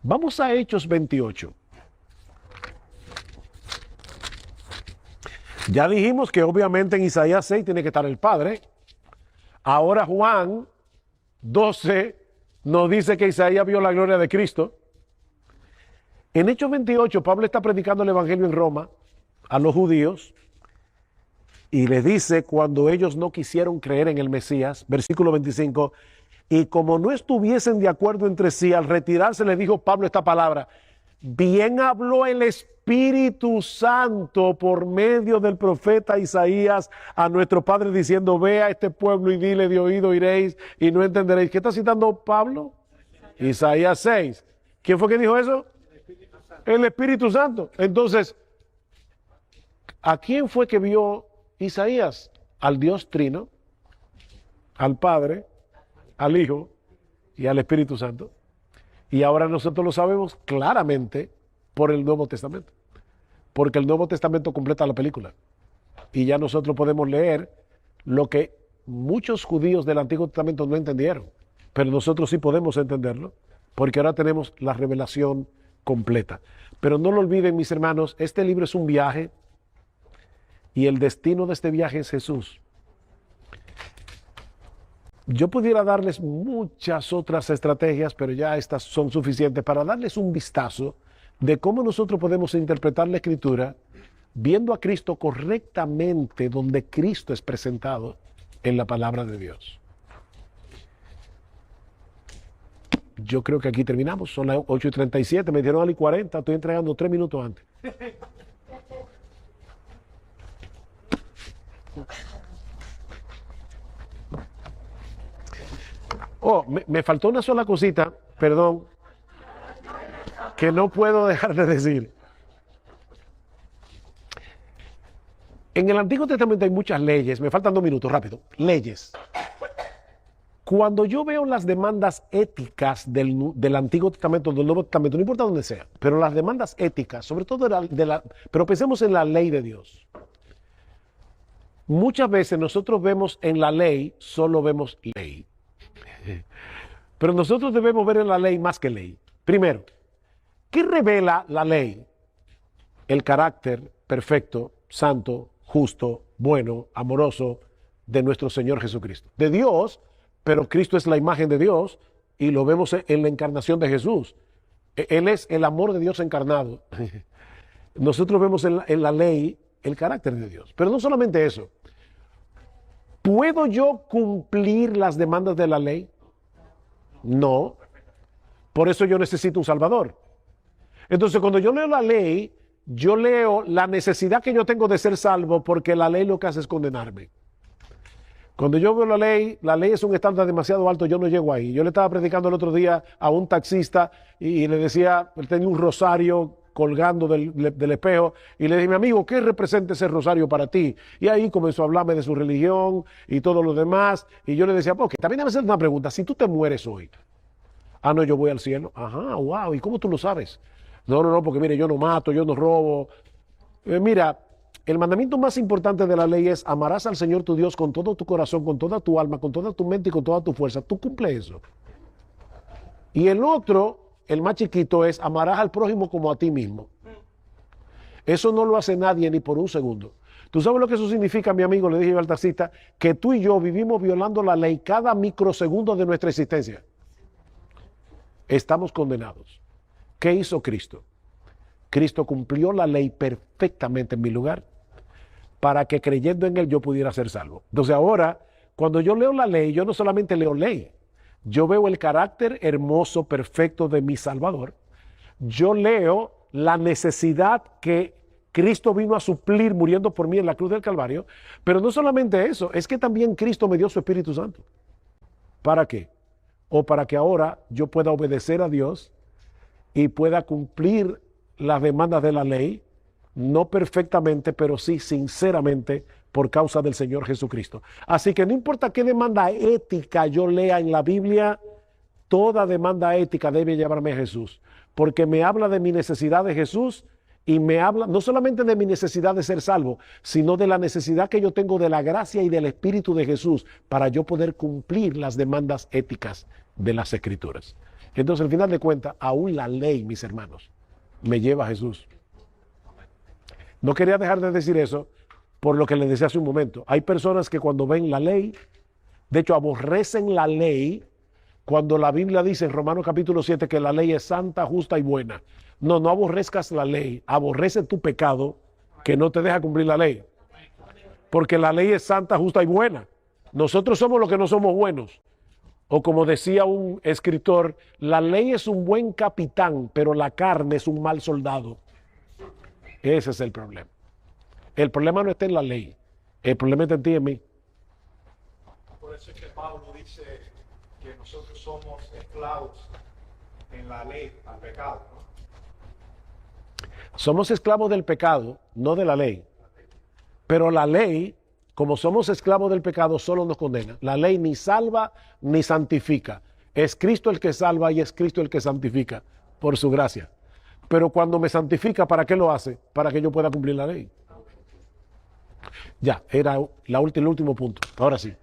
Vamos a Hechos 28. Ya dijimos que obviamente en Isaías 6 tiene que estar el Padre. Ahora Juan 12 nos dice que Isaías vio la gloria de Cristo. En Hechos 28 Pablo está predicando el Evangelio en Roma a los judíos y les dice cuando ellos no quisieron creer en el Mesías, versículo 25, y como no estuviesen de acuerdo entre sí, al retirarse le dijo Pablo esta palabra, bien habló el Espíritu Santo por medio del profeta Isaías a nuestro Padre diciendo, ve a este pueblo y dile de oído iréis y no entenderéis. ¿Qué está citando Pablo? Isaías 6. ¿Quién fue que dijo eso? El Espíritu Santo. Entonces, ¿a quién fue que vio Isaías? Al Dios Trino, al Padre, al Hijo y al Espíritu Santo. Y ahora nosotros lo sabemos claramente por el Nuevo Testamento. Porque el Nuevo Testamento completa la película. Y ya nosotros podemos leer lo que muchos judíos del Antiguo Testamento no entendieron. Pero nosotros sí podemos entenderlo, porque ahora tenemos la revelación completa. Pero no lo olviden, mis hermanos, este libro es un viaje y el destino de este viaje es Jesús. Yo pudiera darles muchas otras estrategias, pero ya estas son suficientes para darles un vistazo de cómo nosotros podemos interpretar la Escritura viendo a Cristo correctamente donde Cristo es presentado en la palabra de Dios. Yo creo que aquí terminamos, son las 8:37, me dieron a las 40, estoy entregando 3 minutos antes. Oh, me faltó una sola cosita, perdón, que no puedo dejar de decir. En el Antiguo Testamento hay muchas leyes, me faltan 2 minutos, rápido, leyes. Cuando yo veo las demandas éticas del Antiguo Testamento, del Nuevo Testamento, no importa dónde sea, pero las demandas éticas, sobre todo pero pensemos en la ley de Dios. Muchas veces nosotros vemos en la ley, solo vemos ley. Pero nosotros debemos ver en la ley más que ley. Primero, ¿qué revela la ley? El carácter perfecto, santo, justo, bueno, amoroso de nuestro Señor Jesucristo. De Dios, pero Cristo es la imagen de Dios y lo vemos en la encarnación de Jesús. Él es el amor de Dios encarnado. Nosotros vemos en la ley el carácter de Dios. Pero no solamente eso. ¿Puedo yo cumplir las demandas de la ley? No. Por eso yo necesito un Salvador. Entonces, cuando yo leo la ley, yo leo la necesidad que yo tengo de ser salvo, porque la ley lo que hace es condenarme. Cuando yo veo la ley es un estándar demasiado alto, yo no llego ahí. Yo le estaba predicando el otro día a un taxista y le decía, él tenía un rosario colgando del espejo, y le dije, mi amigo, ¿qué representa ese rosario para ti? Y ahí comenzó a hablarme de su religión y todo lo demás, y yo le decía, ok, también debe hacer una pregunta, si tú te mueres hoy, no, yo voy al cielo, ajá, wow, ¿y cómo tú lo sabes? No, porque mire, yo no mato, yo no robo. Mira, el mandamiento más importante de la ley es, amarás al Señor tu Dios con todo tu corazón, con toda tu alma, con toda tu mente y con toda tu fuerza. Tú cumples eso. Y el otro, el más chiquito, es amarás al prójimo como a ti mismo. Eso no lo hace nadie ni por un segundo. ¿Tú sabes lo que eso significa, mi amigo? Le dije yo al taxista, que tú y yo vivimos violando la ley cada microsegundo de nuestra existencia. Estamos condenados. ¿Qué hizo Cristo? Cristo cumplió la ley perfectamente en mi lugar para que creyendo en Él yo pudiera ser salvo. Entonces ahora, cuando yo leo la ley, yo no solamente leo ley, yo veo el carácter hermoso, perfecto de mi Salvador. Yo leo la necesidad que Cristo vino a suplir muriendo por mí en la cruz del Calvario. Pero no solamente eso, es que también Cristo me dio su Espíritu Santo. ¿Para qué? O para que ahora yo pueda obedecer a Dios y pueda cumplir las demandas de la ley, no perfectamente, pero sí sinceramente, por causa del Señor Jesucristo. Así que no importa qué demanda ética yo lea en la Biblia, toda demanda ética debe llevarme a Jesús, porque me habla de mi necesidad de Jesús y me habla no solamente de mi necesidad de ser salvo, sino de la necesidad que yo tengo de la gracia y del Espíritu de Jesús para yo poder cumplir las demandas éticas de las Escrituras. Entonces, al final de cuentas, aún la ley, mis hermanos, me lleva a Jesús. No quería dejar de decir eso por lo que les decía hace un momento. Hay personas que cuando ven la ley, de hecho aborrecen la ley, cuando la Biblia dice en Romanos capítulo 7 que la ley es santa, justa y buena. No aborrezcas la ley, aborrece tu pecado que no te deja cumplir la ley. Porque la ley es santa, justa y buena. Nosotros somos los que no somos buenos. O como decía un escritor, la ley es un buen capitán, pero la carne es un mal soldado. Ese es el problema. El problema no está en la ley, el problema está en ti y en mí. Por eso es que Pablo dice que nosotros somos esclavos en la ley al pecado, ¿no? Somos esclavos del pecado, no de la ley. Pero la ley, como somos esclavos del pecado, solo nos condena. La ley ni salva ni santifica. Es Cristo el que salva y es Cristo el que santifica por su gracia. Pero cuando me santifica, ¿para qué lo hace? Para que yo pueda cumplir la ley. Ya, era el último punto. Ahora sí.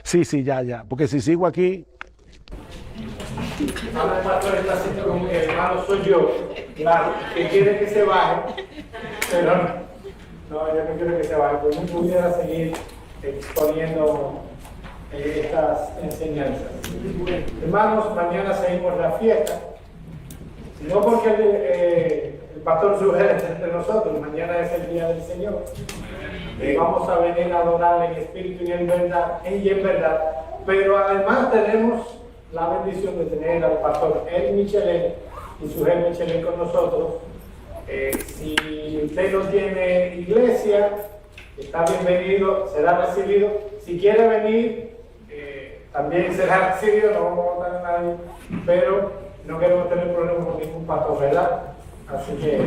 Sí, ya. Porque si sigo aquí... Ahora el pastor está haciendo como que hermano soy yo, claro, que quiere que se baje, pero no, yo no quiero que se baje, porque no pudiera seguir exponiendo estas enseñanzas. Hermanos, mañana seguimos la fiesta, no porque el pastor sugiere entre nosotros, mañana es el día del Señor. Y vamos a venir a adorar en espíritu y en verdad, pero además tenemos la bendición de tener al pastor Eric Michelén y su jefe Michelén con nosotros. Si usted no tiene iglesia, está bienvenido, será recibido. Si quiere venir, también será recibido, no vamos a votar a nadie, pero no queremos tener problemas con ningún pastor, ¿verdad? Así que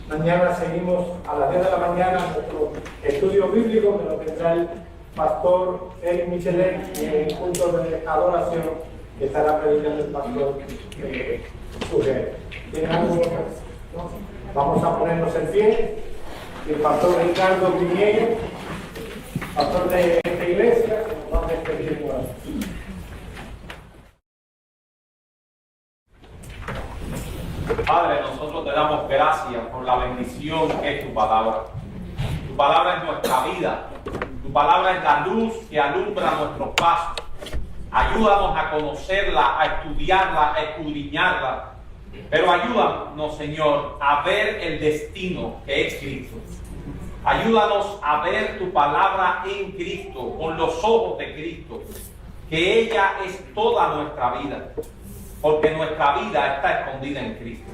mañana seguimos a las 10 de la mañana nuestro estudio bíblico que lo tendrá el pastor Eric Michelén y en el culto de adoración que estará predicando el pastor Sugel. ¿Tienen algo? ¿No? Vamos a ponernos en pie. Y el pastor Ricardo Piñeiro, pastor de esta iglesia, nos va a despedir por ahí. Padre, nosotros te damos gracias por la bendición que es tu palabra. Tu palabra es nuestra vida. Tu palabra es la luz que alumbra nuestros pasos. Ayúdanos a conocerla, a estudiarla, a escudriñarla. Pero ayúdanos, Señor, a ver el destino que es Cristo. Ayúdanos a ver tu palabra en Cristo, con los ojos de Cristo. Que ella es toda nuestra vida. Porque nuestra vida está escondida en Cristo.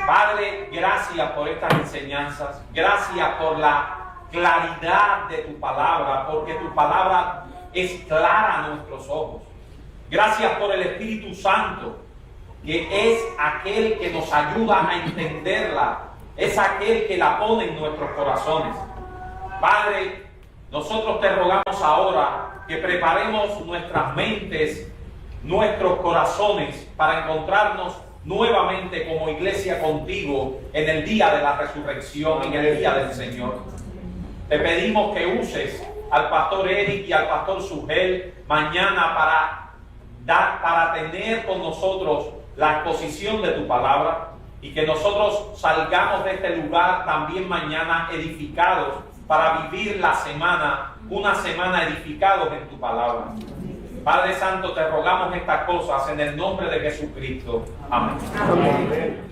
Padre, gracias por estas enseñanzas. Gracias por la claridad de tu palabra, porque tu palabra es clara a nuestros ojos. Gracias por el Espíritu Santo, que es aquel que nos ayuda a entenderla, es aquel que la pone en nuestros corazones. Padre, nosotros te rogamos ahora que preparemos nuestras mentes, nuestros corazones para encontrarnos nuevamente como iglesia contigo en el día de la resurrección, en el día del Señor. Te pedimos que uses al pastor Eric y al pastor Sugel mañana para tener con nosotros la exposición de tu palabra y que nosotros salgamos de este lugar también mañana edificados para vivir la semana, una semana edificados en tu palabra. Padre Santo, te rogamos estas cosas en el nombre de Jesucristo. Amén. Amén.